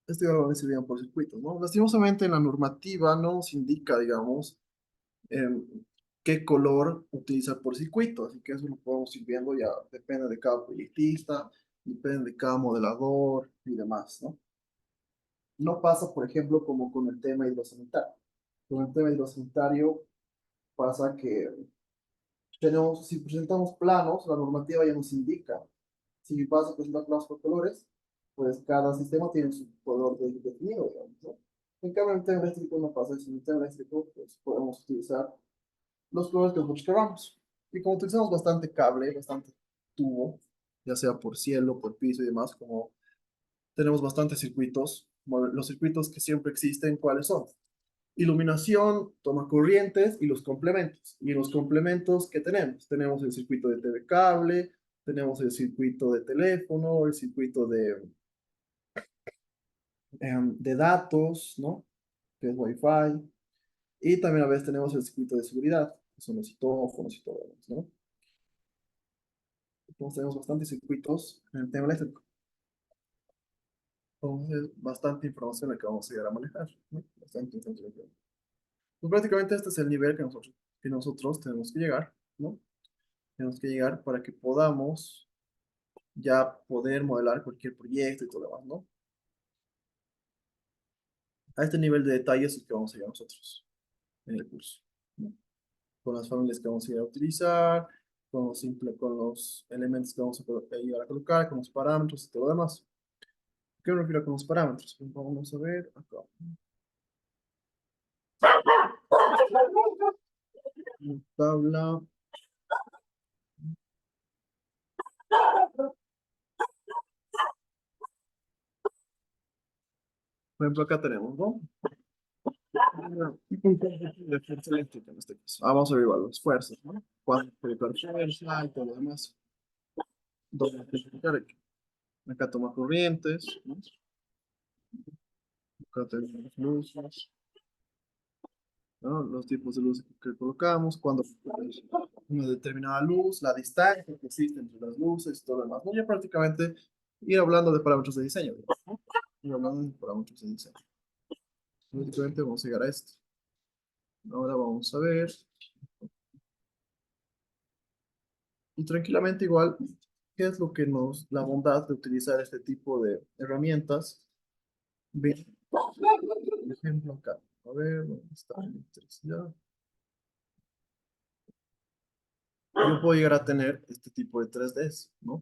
Este ya lo decidían por circuitos, ¿no? Lastimosamente en la normativa no nos indica, digamos, em, qué color utilizar por circuito, así que eso lo podemos ir viendo ya, depende de cada proyectista, depende de cada modelador y demás, ¿no? No pasa, por ejemplo, como con el tema hidrosanitario. Con el tema hidrosanitario pasa que si presentamos planos, la normativa ya nos indica. Si vas a presentar planos por colores, pues cada sistema tiene su color definido, digamos, ¿no? En cambio, en el tema eléctrico no pasa eso. En el tema eléctrico, pues podemos utilizar los colores que nosotros queramos. Y como utilizamos bastante cable, bastante tubo, ya sea por cielo, por piso y demás, como tenemos bastantes circuitos, bueno, los circuitos que siempre existen, ¿cuáles son? Iluminación, toma corrientes y los complementos. Y los complementos que tenemos, tenemos el circuito de TV cable, tenemos el circuito de teléfono, el circuito de datos, ¿no? Que es Wi-Fi. Y también a veces tenemos el circuito de seguridad, que son los citófonos y todo eso, ¿no? Entonces tenemos bastantes circuitos en el tema eléctrico. Entonces, bastante información la que vamos a llegar a manejar, ¿no? Bastante información. Pues prácticamente este es el nivel que nosotros tenemos que llegar, ¿no? Tenemos que llegar para que podamos ya poder modelar cualquier proyecto y todo lo demás, ¿no? A este nivel de detalle es el que vamos a llegar nosotros en el curso, ¿no? Con las familias que vamos a ir a utilizar, con los elementos que vamos a llegar a colocar, con los parámetros y todo lo demás. ¿Qué me refiero con los parámetros? Pues vamos a ver acá. Tabla. Por ejemplo, acá tenemos, ¿no? De fuerza eléctrica en este caso. Vamos a averiguar las fuerzas, ¿no? Cuánto puede fuerza y todo lo demás. ¿Dónde especificar aquí? Acá toma corrientes, ¿no? Acá tenemos luces, ¿no? Los tipos de luces que colocamos, cuando una determinada luz, la distancia que existe entre las luces y todo lo demás. ¿No? Ya prácticamente ir hablando de parámetros de diseño, digamos, ¿no? Ir hablando de parámetros de diseño. Prácticamente vamos a llegar a esto. Ahora vamos a ver. Y tranquilamente igual, ¿qué es lo que la bondad de utilizar este tipo de herramientas? Bien, por ejemplo acá. A ver, ¿dónde está la electricidad? Yo puedo llegar a tener este tipo de 3Ds, ¿no?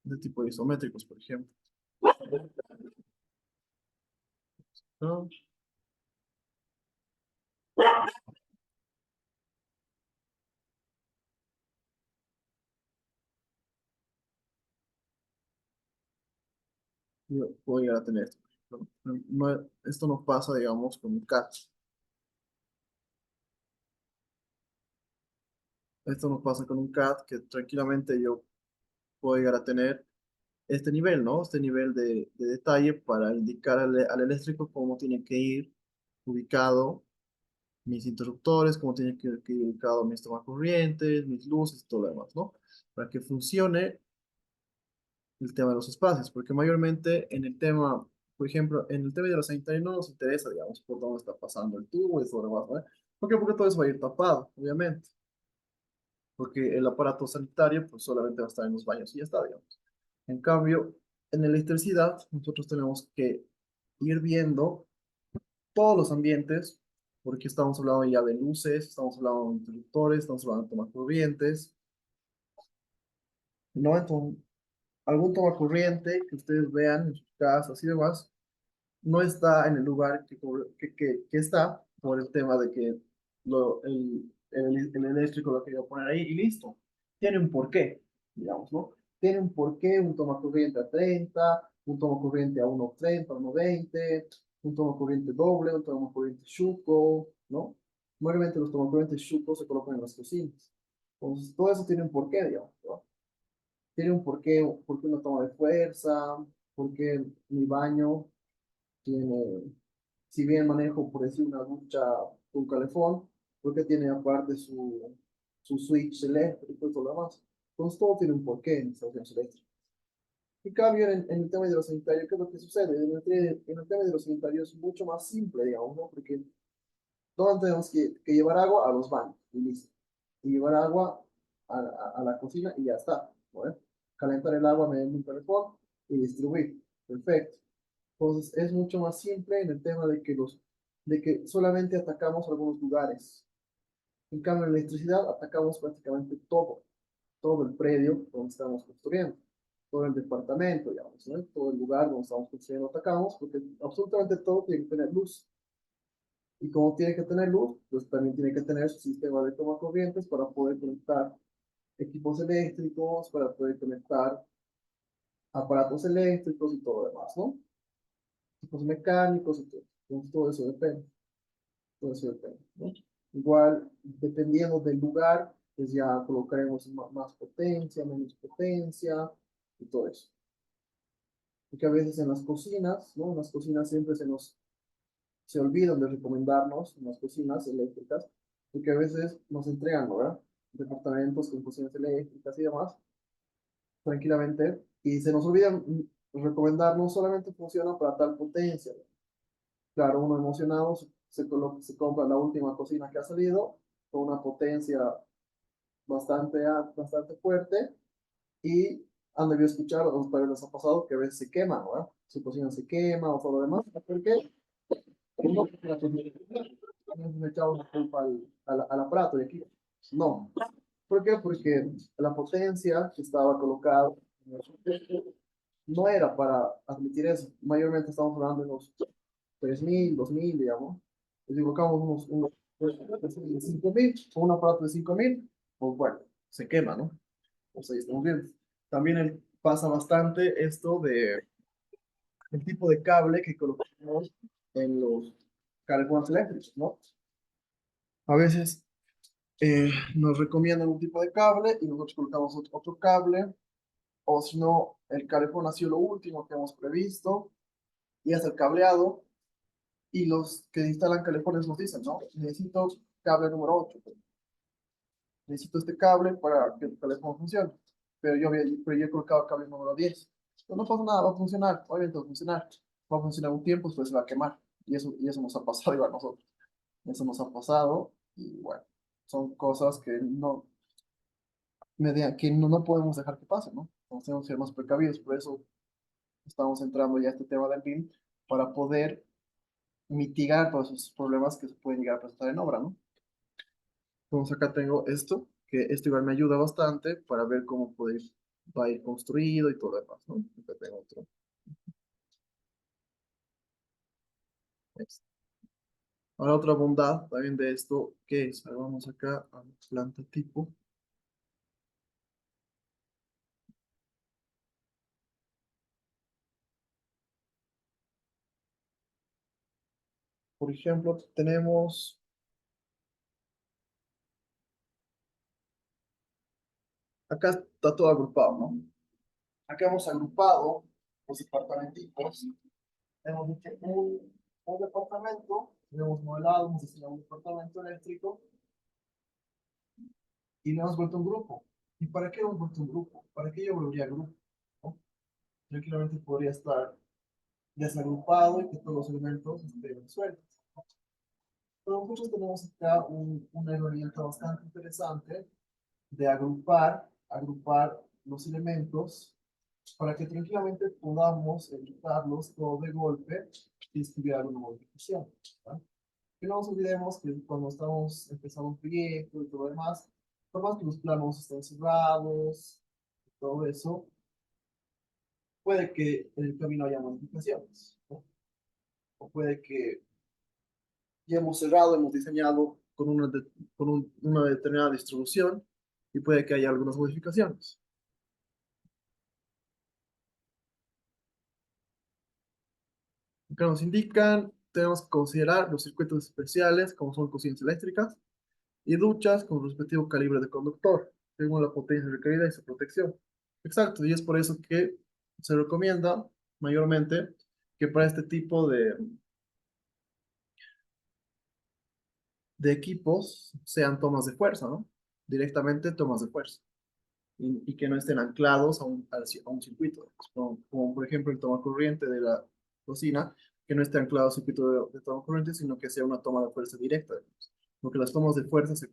Este tipo de isométricos, por ejemplo. ¿No? Yo puedo llegar a tener esto. Esto no pasa, digamos, con un CAD. Esto no pasa con un CAD que tranquilamente yo puedo llegar a tener este nivel, ¿no? Este nivel de detalle para indicar al eléctrico cómo tiene que ir ubicado mis interruptores, cómo tiene que ir ubicado mis tomacorrientes, mis luces y todo lo demás, ¿no? Para que funcione el tema de los espacios, porque mayormente en el tema, por ejemplo, en el tema de los sanitarios no nos interesa, digamos, por dónde está pasando el tubo y todo lo demás, ¿no? ¿Por qué? Porque todo eso va a ir tapado, obviamente, porque el aparato sanitario pues solamente va a estar en los baños y ya está, digamos. En cambio, en electricidad, nosotros tenemos que ir viendo todos los ambientes, porque estamos hablando ya de luces, estamos hablando de interruptores, estamos hablando de tomas corrientes, ¿no? Entonces, algún toma corriente que ustedes vean en sus casas y demás, no está en el lugar que está por el tema de que el eléctrico lo quería poner ahí y listo. Tiene un porqué, digamos, ¿no? Tiene un porqué, un toma corriente a 30, un toma corriente a 1.30, 1.20, un toma corriente doble, un toma corriente chuco, ¿no? Normalmente los toma corrientes chucos se colocan en las cocinas. Entonces, todo eso tiene un porqué, digamos, ¿no? Tiene un porqué una toma de fuerza, porqué mi baño tiene, si bien manejo, por decir, una ducha con calefón, porque tiene aparte su switch eléctrico y todo lo demás. Entonces todo tiene un porqué en instalaciones eléctricas. En cambio, en el tema hidrosanitario, ¿qué es lo que sucede? En el tema hidrosanitario es mucho más simple, digamos, ¿no? Porque todos tenemos que llevar agua a los baños y listo. Y llevar agua a la cocina y ya está, ¿no? Calentar el agua mediante un calefón y distribuir. Perfecto. Entonces es mucho más simple en el tema de que solamente atacamos algunos lugares. En cambio, en la electricidad atacamos prácticamente todo el predio donde estamos construyendo, todo el departamento, digamos, ¿no? Todo el lugar donde estamos construyendo atacamos, porque absolutamente todo tiene que tener luz. Y como tiene que tener luz, pues también tiene que tener su sistema de toma corrientes para poder conectar equipos eléctricos, para poder conectar aparatos eléctricos y todo lo demás, ¿no? Equipos mecánicos y todo. Entonces todo eso depende. Todo eso depende, ¿no? Igual, dependiendo del lugar, pues ya colocaremos más potencia, menos potencia y todo eso. Porque a veces en las cocinas, ¿no? En las cocinas siempre se olvidan de recomendarnos, en las cocinas eléctricas, porque a veces nos entregan, ¿no? ¿Verdad? Departamentos con cocinas eléctricas y demás, tranquilamente y se nos olvida recomendar, no solamente funciona para tal potencia. Claro, uno emocionado se compra la última cocina que ha salido con una potencia bastante fuerte y han debido escuchar, o tal vez les ha pasado, que a veces se quema, ¿no? Su cocina se quema o todo lo demás. ¿Por qué? No, le echamos la culpa al aparato de aquí. No. ¿Por qué? Porque la potencia que estaba colocada no era para admitir eso. Mayormente estamos hablando de unos 3.000, 2.000, digamos. Y si colocamos unos 5.000, con un aparato de 5.000, pues bueno, se quema, ¿no? Pues ahí estamos bien. También pasa bastante esto de el tipo de cable que colocamos en los calefactores eléctricos, ¿no? A veces nos recomiendan un tipo de cable y nosotros colocamos otro cable, o si no, el calefón ha sido lo último que hemos previsto y es el cableado. Y los que instalan calefones nos dicen, ¿no? Necesito cable número 8, necesito este cable para que el teléfono funcione. Pero yo he colocado cable número 10. Pues no pasa nada, va a funcionar, obviamente va a funcionar. Va a funcionar un tiempo, después se va a quemar. Y eso nos ha pasado igual a nosotros. Eso nos ha pasado y bueno, son cosas que no podemos dejar que pasen, ¿no? Entonces tenemos que ser más precavidos, por eso estamos entrando ya a este tema del BIM para poder mitigar todos esos problemas que se pueden llegar a presentar en obra, ¿no? Entonces acá tengo esto, que esto igual me ayuda bastante para ver cómo va a ir construido y todo lo demás, ¿no? Acá tengo otro. Este. Ahora otra bondad también de esto, que es, ahora vamos acá a la planta tipo. Por ejemplo, tenemos, acá está todo agrupado, ¿no? Acá hemos agrupado los departamentos. Hemos dicho un departamento, lo hemos modelado, hemos diseñado un departamento eléctrico y lo hemos vuelto un grupo. ¿Y para qué hemos vuelto un grupo? ¿Para qué yo volvería a grupo? ¿No? Tranquilamente podría estar desagrupado y que todos los elementos estén sueltos. Pero nosotros tenemos acá una herramienta bastante interesante de agrupar los elementos para que tranquilamente podamos editarlos todo de golpe y escribir alguna modificación. ¿Va? Que no nos olvidemos que cuando estamos empezando un proyecto y todo lo demás, por más que los planos estén cerrados, todo eso, puede que en el camino haya modificaciones, ¿no? O puede que ya hemos cerrado, hemos diseñado una determinada distribución y puede que haya algunas modificaciones. Acá nos indican, tenemos que considerar los circuitos especiales, como son cocinas eléctricas, y duchas con respectivo calibre de conductor, según la potencia requerida y su protección. Exacto, y es por eso que se recomienda mayormente que para este tipo de equipos sean tomas de fuerza, ¿no? Directamente tomas de fuerza. Y que no estén anclados a un circuito, como por ejemplo el toma corriente de la cocina, que no esté anclado al circuito de toma corriente, sino que sea una toma de fuerza directa, digamos. Porque las tomas de fuerza se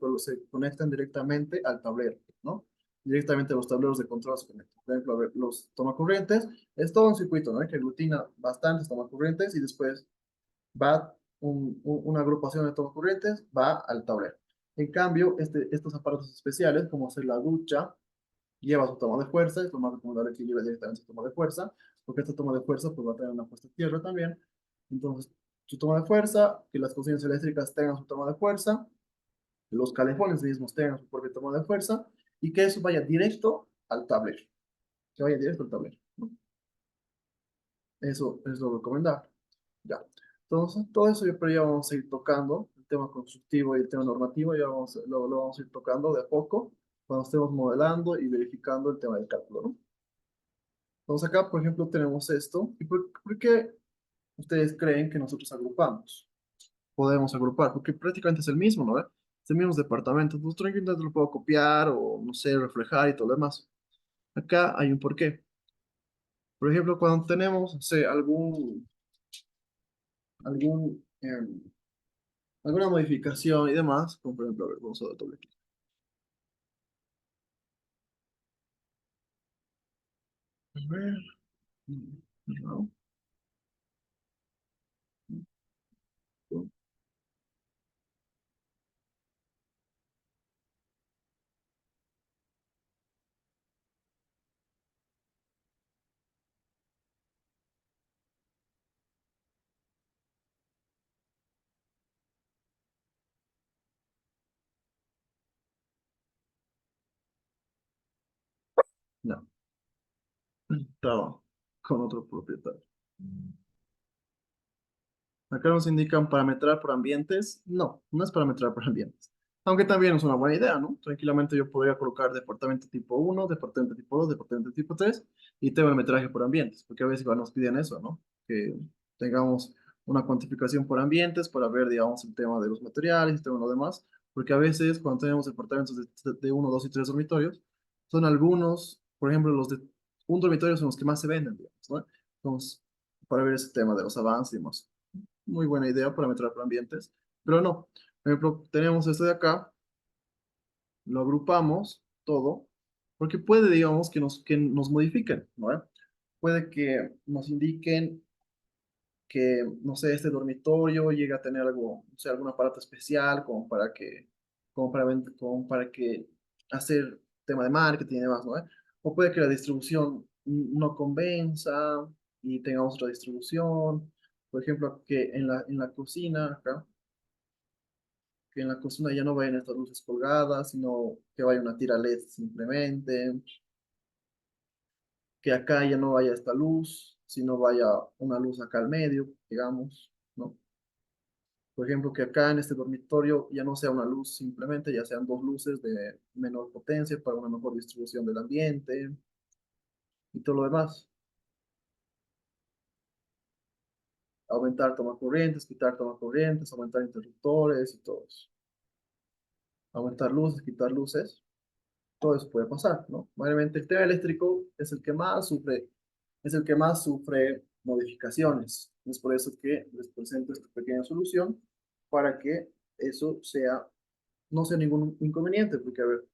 conectan directamente al tablero, ¿no? Directamente a los tableros de control se conectan. Por ejemplo, a ver, los toma corrientes es todo un circuito, ¿no? Que aglutina bastantes toma corrientes y después va una agrupación de toma corrientes, va al tablero. En cambio, estos aparatos especiales, como hacer la ducha, lleva su toma de fuerza, es lo más recomendable que lleve directamente su toma de fuerza, porque esta toma de fuerza pues va a tener una puesta a tierra también. Entonces, su toma de fuerza, que las cocinas eléctricas tengan su toma de fuerza, los calefones mismos tengan su propia toma de fuerza, y que eso vaya directo al tablero, que vaya directo al tablero, ¿no? Eso es lo recomendable. Ya. Entonces, todo eso pero ya vamos a ir tocando, el tema constructivo y el tema normativo, ya lo vamos a ir tocando de a poco, cuando estemos modelando y verificando el tema del cálculo, ¿no? Entonces acá, por ejemplo, tenemos esto. ¿Y por qué ustedes creen que nosotros agrupamos? Podemos agrupar, porque prácticamente es el mismo, ¿no? Es el mismo departamento. Entonces, tranquilamente lo puedo copiar o, no sé, reflejar y todo lo demás. Acá hay un porqué. Por ejemplo, cuando tenemos, no sé, algún, alguna modificación y demás, como por ejemplo, a ver, vamos a dar doble clic. A ver, no, no, estaba con otro propietario. Acá nos indican parametrar por ambientes. No, no es parametrar por ambientes. Aunque también es una buena idea, ¿no? Tranquilamente yo podría colocar departamento tipo uno, departamento tipo 2, departamento tipo 3 y tengo el metraje por ambientes, porque a veces igual nos piden eso, ¿no? Que tengamos una cuantificación por ambientes para ver, digamos, el tema de los materiales, el tema de lo demás, porque a veces cuando tenemos departamentos de 1, 2 y 3 dormitorios, son algunos, por ejemplo, los de un dormitorio son los que más se venden, digamos, ¿no? Entonces, para ver ese tema de los avances y demás muy buena idea para meter por ambientes, pero no. Por ejemplo, tenemos este de acá, lo agrupamos todo, porque puede, digamos, que nos modifiquen, ¿no? Puede que nos indiquen que, no sé, este dormitorio llega a tener algo, no sé, algún aparato especial como para que hacer tema de marketing y demás, ¿no? O puede que la distribución no convenza y tengamos otra distribución. Por ejemplo, que en la cocina, acá, que en la cocina ya no vayan estas luces colgadas, sino que vaya una tira LED simplemente, que acá ya no vaya esta luz, sino vaya una luz acá al medio, digamos, ¿no? Por ejemplo, que acá en este dormitorio ya no sea una luz simplemente, ya sean dos luces de menor potencia para una mejor distribución del ambiente y todo lo demás. Aumentar tomacorrientes, quitar tomacorrientes, aumentar interruptores y todo eso. Aumentar luces, quitar luces. Todo eso puede pasar, ¿no? Obviamente el tema eléctrico es el que más sufre modificaciones. Es por eso que les presento esta pequeña solución para que eso sea, no sea ningún inconveniente, porque a ver,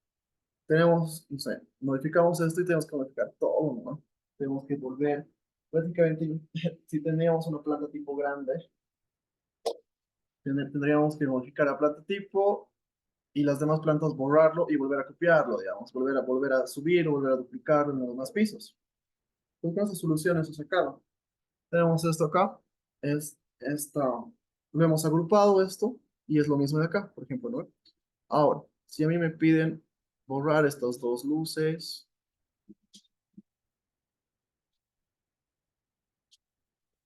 tenemos, no sé, modificamos esto y tenemos que modificar todo, ¿no? Tenemos que volver, prácticamente, si teníamos una planta tipo grande, tendríamos que modificar la planta tipo y las demás plantas borrarlo y volver a copiarlo, digamos, volver a subir, volver a duplicarlo en los demás pisos. Entonces, soluciones eso sacado. Tenemos esto acá, es esta, lo hemos agrupado esto y es lo mismo de acá, por ejemplo, ¿no? Ahora, si a mí me piden borrar estas dos luces,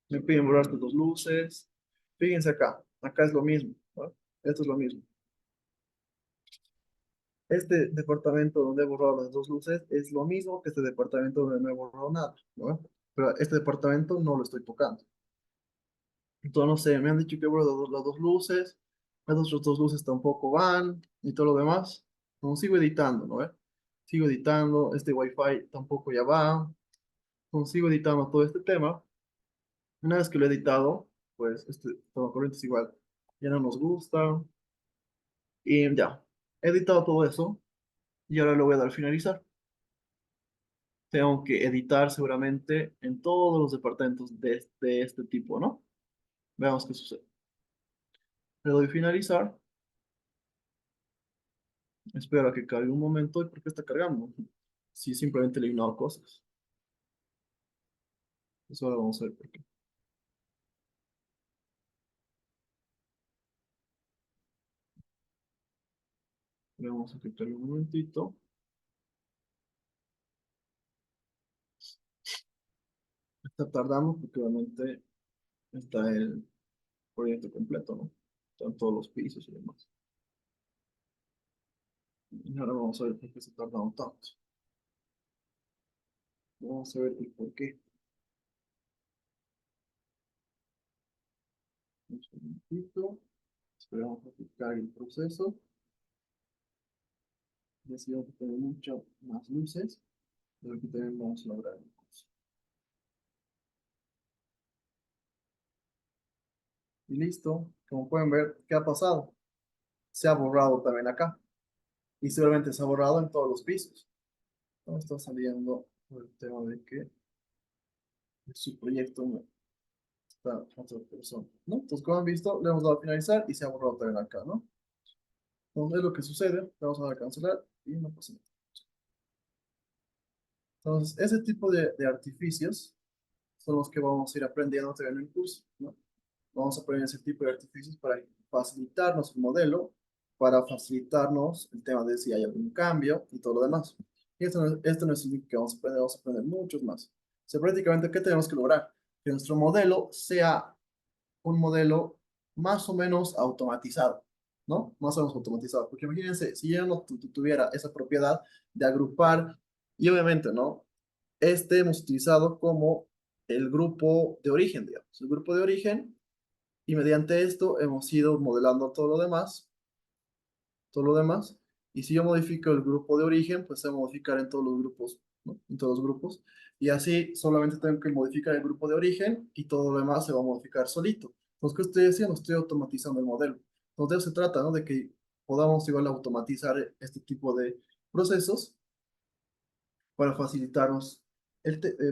me piden borrar estas dos luces, fíjense acá, acá es lo mismo, ¿no? Esto es lo mismo. Este departamento donde he borrado las dos luces es lo mismo que este departamento donde no he borrado nada, ¿no? Pero este departamento no lo estoy tocando. Entonces, no sé, me han dicho que borro las dos luces, las otras dos luces tampoco van y todo lo demás. No, sigo editando, ¿no? Sigo editando, este Wi-Fi tampoco ya va. No, sigo editando todo este tema. Una vez que lo he editado, pues este toma corriente es igual, ya no nos gusta. Y ya, he editado todo eso y ahora lo voy a dar a finalizar. Tengo que editar seguramente en todos los departamentos de este tipo, ¿no? Veamos qué sucede. Le doy finalizar, espero a que cargue un momento. ¿Y por qué está cargando? Si simplemente le he eliminado cosas. Eso ahora vamos a ver por qué. Vamos a que cargue un momentito. Está tardando porque obviamente está el proyecto completo, ¿no? Están todos los pisos y demás. Y ahora vamos a ver por qué se ha tardado tanto. Vamos a ver el por qué. Un segundito. Esperamos a que cargue el proceso. Y así vamos a tener muchas más luces. Pero aquí también vamos a lograr. Y listo. Como pueden ver, ¿qué ha pasado? Se ha borrado también acá. Y seguramente se ha borrado en todos los pisos. No está saliendo por el tema de que su proyecto no está otra persona, ¿no? Entonces, como han visto, le hemos dado a finalizar y se ha borrado también acá, ¿no? Entonces, es lo que sucede. Le vamos a dar a cancelar y no pasa nada. Entonces, ese tipo de artificios son los que vamos a ir aprendiendo también en el curso, ¿no? Vamos a aprender ese tipo de artificios para facilitarnos el modelo, para facilitarnos el tema de si hay algún cambio y todo lo demás. Y esto no es el único que vamos a aprender muchos más. O sea, prácticamente, ¿qué tenemos que lograr? Que nuestro modelo sea un modelo más o menos automatizado, ¿no? Más o menos automatizado. Porque imagínense, si yo no tuviera esa propiedad de agrupar, y obviamente, ¿no? Este hemos utilizado como el grupo de origen, digamos. El grupo de origen, y mediante esto hemos ido modelando todo lo demás. Y si yo modifico el grupo de origen, pues se va a modificar en todos los grupos, ¿no? En todos los grupos. Y así solamente tengo que modificar el grupo de origen y todo lo demás se va a modificar solito. Entonces, ¿qué estoy haciendo? Estoy automatizando el modelo. Entonces, de eso se trata, ¿no? De que podamos igual automatizar este tipo de procesos para facilitarnos,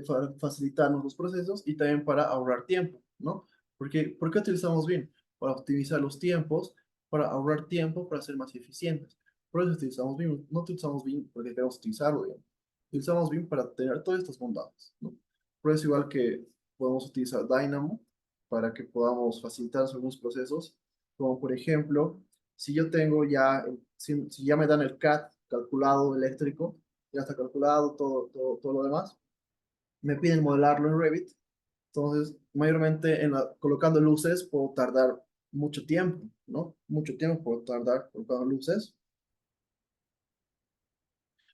para facilitarnos los procesos y también para ahorrar tiempo, ¿no? Porque, ¿por qué utilizamos BIM? Para optimizar los tiempos, para ahorrar tiempo, para ser más eficientes. Por eso utilizamos BIM. No utilizamos BIM porque queremos utilizarlo, digamos. Utilizamos BIM para tener todas estas bondades, ¿no? Por eso igual que podemos utilizar Dynamo para que podamos facilitar algunos procesos, como por ejemplo, si yo tengo ya, si ya me dan el CAD calculado eléctrico, ya está calculado, todo lo demás. Me piden modelarlo en Revit. Entonces, mayormente colocando luces puedo tardar mucho tiempo, ¿no? Mucho tiempo puedo tardar colocando luces.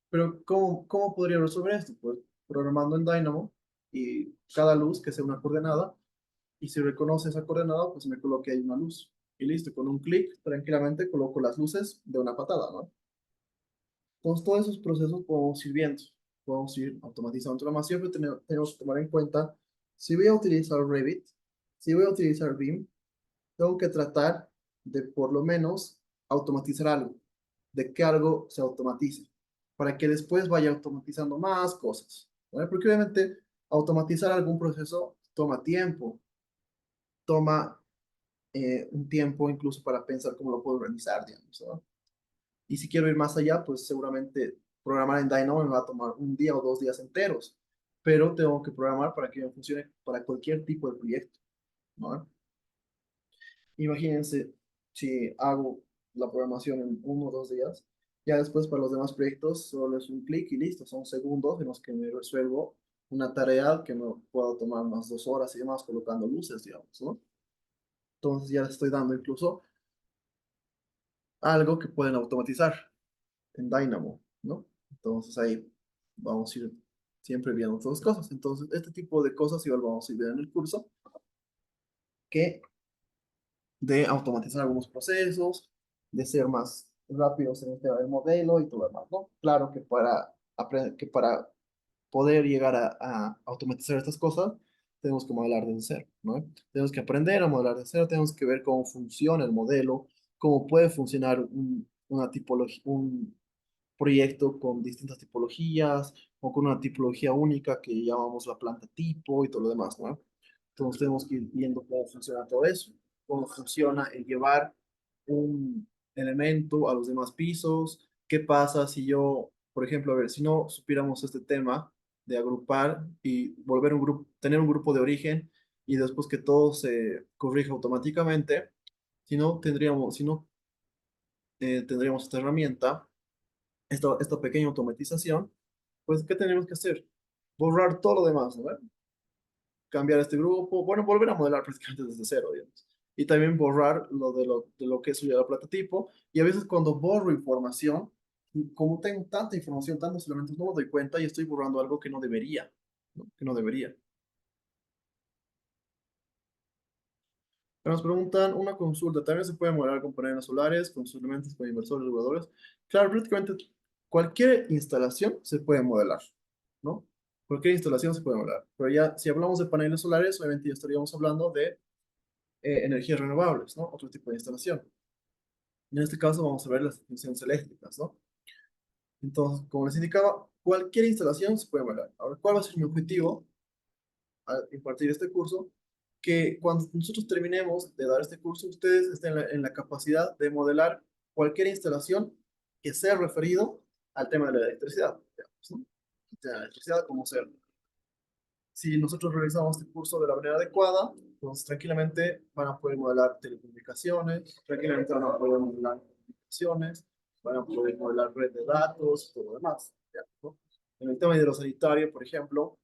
Pero ¿cómo podría resolver esto? Pues programando en Dynamo y cada luz que sea una coordenada. Y si reconoce esa coordenada, pues me coloque ahí una luz. Y listo, con un clic tranquilamente coloco las luces de una patada, ¿no? Entonces, todos esos procesos podemos ir viendo, podemos ir automatizando. Pero más siempre tenemos que tomar en cuenta, si voy a utilizar Revit, si voy a utilizar BIM, tengo que tratar de por lo menos automatizar algo, de que algo se automatice, para que después vaya automatizando más cosas, ¿vale? Porque obviamente automatizar algún proceso toma tiempo, toma un tiempo incluso para pensar cómo lo puedo organizar, digamos, ¿no? Y si quiero ir más allá, pues seguramente programar en Dynamo me va a tomar un día o 2 días enteros, pero tengo que programar para que me funcione para cualquier tipo de proyecto, ¿no? Imagínense si hago la programación en 1 o 2 días, ya después para los demás proyectos solo es un clic y listo, son segundos en los que me resuelvo una tarea que me puedo tomar unas 2 horas y demás colocando luces, digamos, ¿no? Entonces ya les estoy dando incluso algo que pueden automatizar en Dynamo, ¿no? Entonces ahí vamos a ir siempre viendo todas las cosas. Entonces, este tipo de cosas igual vamos a ir viendo en el curso, que de automatizar algunos procesos, de ser más rápidos en el tema del modelo y todo lo demás, ¿no? Claro que para, que para poder llegar a automatizar estas cosas, tenemos que modelar desde cero, ¿no? Tenemos que aprender a modelar desde cero, tenemos que ver cómo funciona el modelo, cómo puede funcionar una tipología, un proyecto con distintas tipologías o con una tipología única que llamamos la planta tipo y todo lo demás, ¿no? Entonces tenemos que ir viendo cómo funciona todo eso, cómo funciona el llevar un elemento a los demás pisos, qué pasa si yo, por ejemplo, a ver, si no supiéramos este tema de agrupar y volver un grupo, tener un grupo de origen y después que todo se corrija automáticamente, si no tendríamos esta herramienta, esta pequeña automatización, pues, ¿qué tenemos que hacer? Borrar todo lo demás, ¿no? Cambiar este grupo, bueno, volver a modelar prácticamente desde cero, digamos. Y también borrar lo que es la plata tipo. Y a veces cuando borro información, como tengo tanta información, tantos elementos, no me doy cuenta y estoy borrando algo que no debería, ¿no? Que no debería. Nos preguntan una consulta, ¿también se puede modelar con paneles solares, con suplementos, con inversores, reguladores? Claro, prácticamente cualquier instalación se puede modelar. ¿no? Cualquier instalación se puede modelar. Pero ya, si hablamos de paneles solares, obviamente ya estaríamos hablando de energías renovables, ¿no? Otro tipo de instalación. En este caso vamos a ver las instalaciones eléctricas, ¿no? Entonces, como les indicaba, cualquier instalación se puede modelar. Ahora, ¿cuál va a ser mi objetivo al impartir este curso? Que cuando nosotros terminemos de dar este curso, ustedes estén en la capacidad de modelar cualquier instalación que sea referido al tema de la electricidad, digamos, ¿no? De la electricidad como ser. Si nosotros realizamos este curso de la manera adecuada, entonces tranquilamente van a poder modelar telecomunicaciones, tranquilamente van a poder modelar comunicaciones, van a poder modelar red de datos, todo lo demás, ¿no? En el tema hidrosanitario, por ejemplo,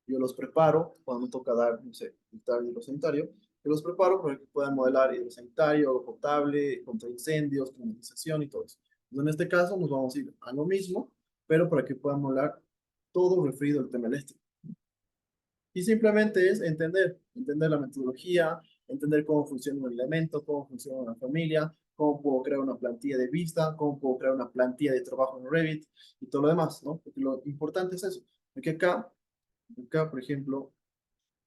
yo los preparo, cuando me toca dar, no sé, el hidrosanitario, yo los preparo para que puedan modelar hidrosanitario, agua potable, contra incendios, climatización y todo eso. Entonces, en este caso nos vamos a ir a lo mismo, pero para que puedan modelar todo referido al tema eléctrico. Y simplemente es entender la metodología, entender cómo funciona un elemento, cómo funciona una familia, cómo puedo crear una plantilla de vista, cómo puedo crear una plantilla de trabajo en Revit y todo lo demás, ¿no? Porque lo importante es eso. Porque acá, por ejemplo,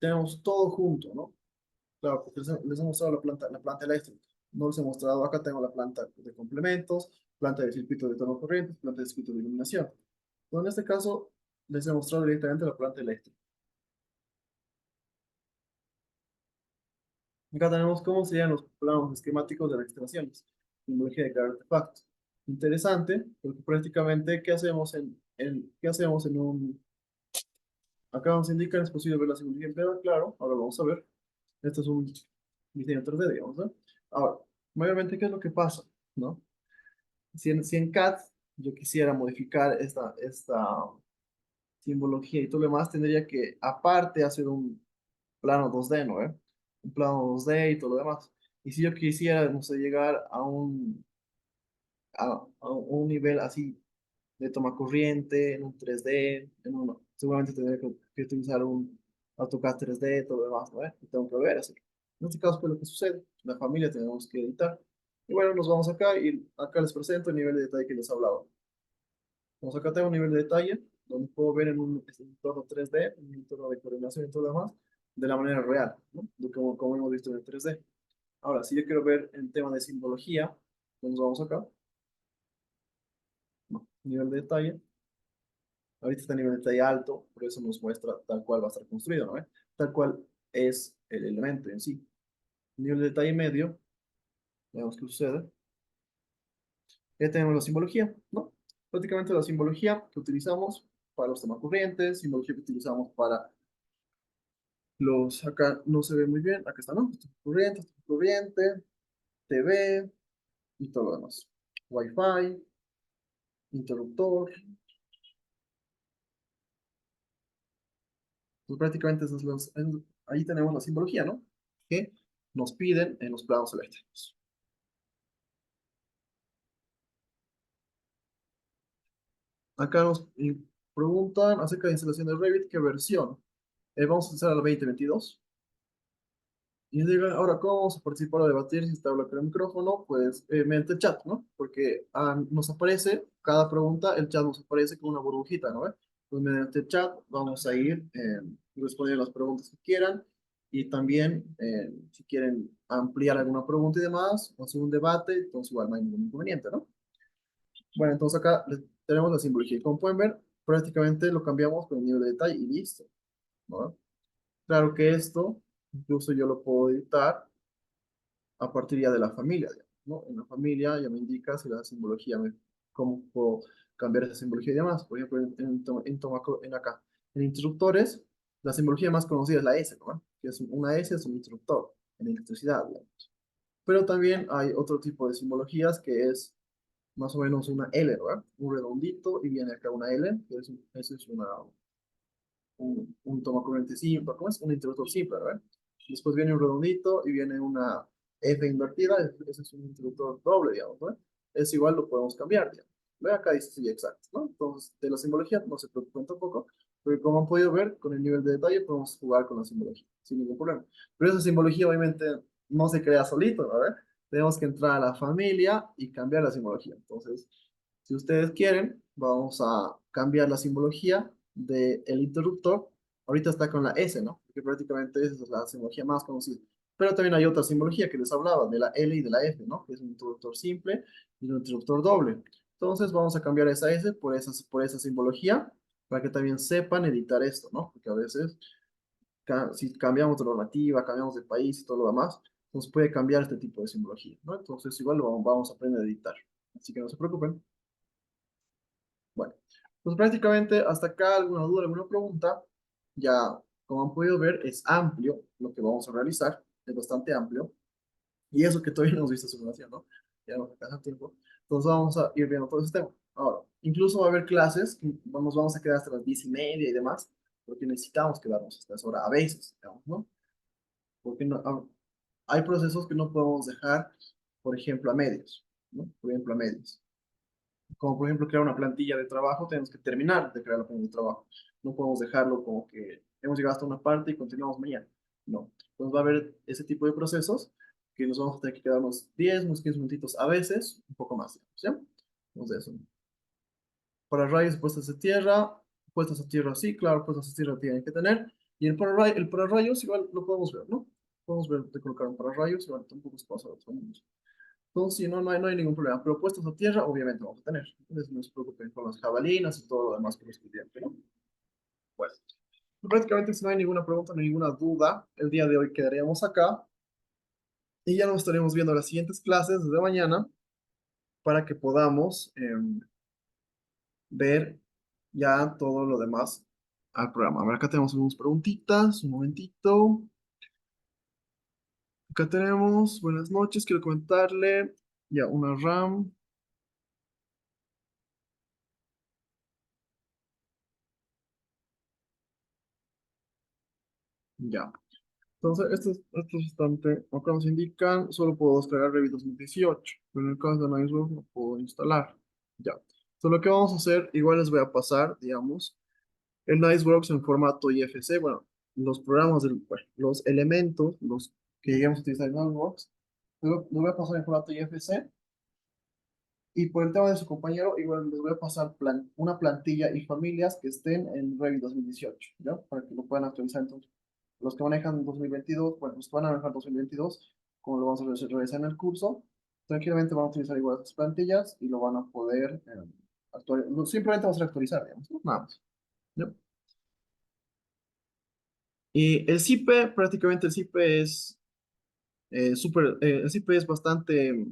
tenemos todo junto, ¿no? Claro, porque les he mostrado la planta eléctrica. No les he mostrado, acá tengo la planta de complementos, planta de circuito de tono corriente, planta de circuito de iluminación. Pero en este caso, les he mostrado directamente la planta eléctrica. Acá tenemos cómo serían los planos esquemáticos de las instalaciones, simbología de cada artefacto. Interesante, porque prácticamente, ¿qué hacemos en un... Acá nos indican, es posible ver la simbología entera, claro, ahora lo vamos a ver. Este es un diseño 3D, digamos, ¿no? Ahora, mayormente, ¿qué es lo que pasa? ¿No? Si en CAD yo quisiera modificar esta simbología y todo lo demás, tendría que, aparte, hacer un plano 2D, ¿no? Un plano 2D y todo lo demás. Y si yo quisiera, no sé, llegar a un nivel así de toma corriente, en un 3D, seguramente tendría que utilizar un AutoCAD 3D, todo lo demás, ¿no? Y tengo que ver así. En este caso, ¿qué es lo que sucede? La familia tenemos que editar. Y bueno, nos vamos acá y acá les presento el nivel de detalle que les hablaba. Vamos acá tengo un nivel de detalle donde puedo ver en un entorno 3D, un entorno de coordinación y todo lo demás, de la manera real, ¿no? Como hemos visto en el 3D. Ahora, si yo quiero ver el tema de simbología, pues nos vamos acá, ¿no? Nivel de detalle. Ahorita está a nivel de detalle alto, por eso nos muestra tal cual va a estar construido, ¿no? Tal cual es el elemento en sí. Nivel de detalle medio, veamos qué sucede. Ya tenemos la simbología, ¿no? Prácticamente la simbología que utilizamos para los temas corrientes, simbología que utilizamos para acá no se ve muy bien, acá está, ¿no? Corriente, TV y todo lo demás. Wi-Fi, interruptor. Pues prácticamente ahí tenemos la simbología, ¿no? Que nos piden en los planos eléctricos. Acá nos preguntan acerca de instalación de Revit, ¿qué versión? Vamos a utilizar la 2022. Y digan, ahora, ¿cómo vamos a participar o debatir si está hablando con el micrófono? Pues mediante el chat, ¿no? Porque nos aparece, cada pregunta, el chat nos aparece con una burbujita, ¿no? Pues mediante el chat vamos a ir respondiendo las preguntas que quieran y también si quieren ampliar alguna pregunta y demás, o hacer un debate, entonces igual no hay ningún inconveniente, ¿no? Bueno, entonces acá tenemos la simbología. Como pueden ver, prácticamente lo cambiamos con el nivel de detalle y listo, ¿no? Claro que esto, incluso yo lo puedo editar a partir ya de la familia, digamos, ¿no? En la familia ya me indica si la simbología, cómo puedo cambiar esa simbología y demás. Por ejemplo, en acá, en interruptores, la simbología más conocida es la S, ¿no? Que es una S, es un interruptor en electricidad, digamos. Pero también hay otro tipo de simbologías que es más o menos una L, ¿verdad? Un redondito y viene acá una L, que eso es un toma corriente simple, ¿cómo es? Un interruptor simple, ¿verdad? Después viene un redondito y viene una F invertida, ese es un interruptor doble, digamos, ¿no? Es igual, lo podemos cambiar, digamos. Ve acá dice sí, exacto, ¿no? Entonces, de la simbología no se preocupen tampoco, porque como han podido ver, con el nivel de detalle podemos jugar con la simbología, sin ningún problema. Pero esa simbología obviamente no se crea solito, ¿verdad? Tenemos que entrar a la familia y cambiar la simbología. Entonces, si ustedes quieren, vamos a cambiar la simbología del interruptor, ahorita está con la S, ¿no? Porque prácticamente esa es la simbología más conocida. Pero también hay otra simbología que les hablaba, de la L y de la F, ¿no? Que es un interruptor simple y un interruptor doble. Entonces vamos a cambiar esa S por esa simbología para que también sepan editar esto, ¿no? Porque a veces si cambiamos de normativa, cambiamos de país y todo lo demás, nos puede cambiar este tipo de simbología, ¿no? Entonces igual lo vamos a aprender a editar. Así que no se preocupen. Bueno, pues prácticamente hasta acá alguna duda, alguna pregunta, ya como han podido ver es amplio lo que vamos a realizar, es bastante amplio, y eso que todavía no hemos visto simulación, ¿no? Ya nos alcanza tiempo. Entonces vamos a ir viendo todo ese tema. Ahora, incluso va a haber clases que nos vamos a quedar hasta las 10:30 y demás, porque necesitamos quedarnos hasta esa hora a veces, digamos, ¿no? Porque no, hay procesos que no podemos dejar, por ejemplo, a medios, ¿no? Por ejemplo, a medios. Como por ejemplo crear una plantilla de trabajo, tenemos que terminar de crear la plantilla de trabajo. No podemos dejarlo como que hemos llegado hasta una parte y continuamos mañana. No. Entonces va a haber ese tipo de procesos que nos vamos a tener que quedar unos 10, unos 15 minutitos a veces, un poco más, digamos, ¿ya? Entonces eso. Para rayos puestas a tierra sí, claro, puestas a tierra tienen que tener. Y el para rayos igual lo podemos ver, ¿no? Podemos ver de colocar un para rayos, igual tampoco es cosa de otro mundo. Entonces, sí, no hay ningún problema. Pero puestos a tierra, obviamente vamos a tener. Entonces, no se preocupen con las jabalinas y todo lo demás que los estudiantes, ¿no? Pues, prácticamente si no hay ninguna pregunta, no hay ninguna duda, el día de hoy quedaríamos acá y ya nos estaremos viendo las siguientes clases desde mañana para que podamos ver ya todo lo demás al programa. A ver, acá tenemos unas preguntitas, un momentito. Acá tenemos, buenas noches, quiero comentarle, ya, una RAM, ya. Entonces, esto es bastante, acá nos indican, solo puedo descargar Revit 2018, pero en el caso de Niceworks no puedo instalar. Ya. Entonces, lo que vamos a hacer, igual les voy a pasar, digamos, el Niceworks en formato IFC, bueno, los programas, bueno, los elementos, los que lleguemos a utilizar en Niceworks, lo voy a pasar en formato IFC, y por el tema de su compañero, igual les voy a pasar una plantilla y familias que estén en Revit 2018, ¿ya? Para que lo puedan actualizar entonces. Los que manejan 2022, bueno, los que van a manejar 2022, como lo vamos a realizar en el curso, tranquilamente van a utilizar igual esas plantillas y lo van a poder actualizar. Simplemente vamos a actualizar, digamos, ¿no? Nada más. ¿Ya? Y el CIPE, prácticamente el CIPE es el CIPE es bastante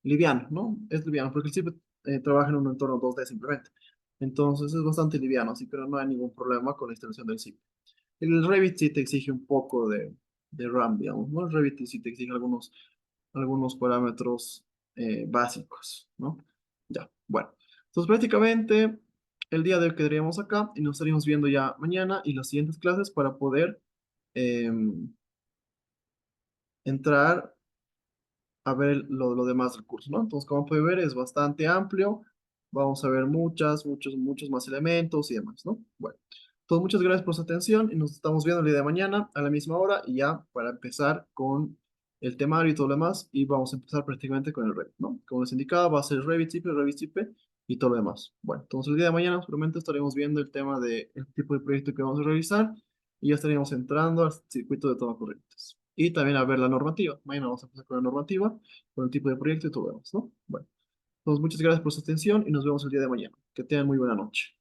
liviano, ¿no? Es liviano, porque el CIPE trabaja en un entorno 2D simplemente. Entonces es bastante liviano, así que no hay ningún problema con la instalación del CIPE. El Revit sí te exige un poco de RAM, digamos, ¿no? El Revit sí te exige algunos parámetros básicos, ¿no? Ya, bueno. Entonces prácticamente el día de hoy quedaríamos acá y nos estaríamos viendo ya mañana y las siguientes clases para poder em, entrar a ver lo demás del curso, ¿no? Entonces, como puede ver, es bastante amplio. Vamos a ver muchos más elementos y demás, ¿no? Bueno, entonces muchas gracias por su atención y nos estamos viendo el día de mañana a la misma hora y ya para empezar con el temario y todo lo demás y vamos a empezar prácticamente con el Revit, ¿no? Como les indicaba, va a ser Revit Zipe y todo lo demás. Bueno, entonces el día de mañana seguramente estaremos viendo el tema del tipo de proyecto que vamos a realizar y ya estaríamos entrando al circuito de toma corrientes. Y también a ver la normativa. Mañana vamos a empezar con la normativa, con el tipo de proyecto y todo lo demás, ¿no? Bueno, entonces muchas gracias por su atención y nos vemos el día de mañana. Que tengan muy buena noche.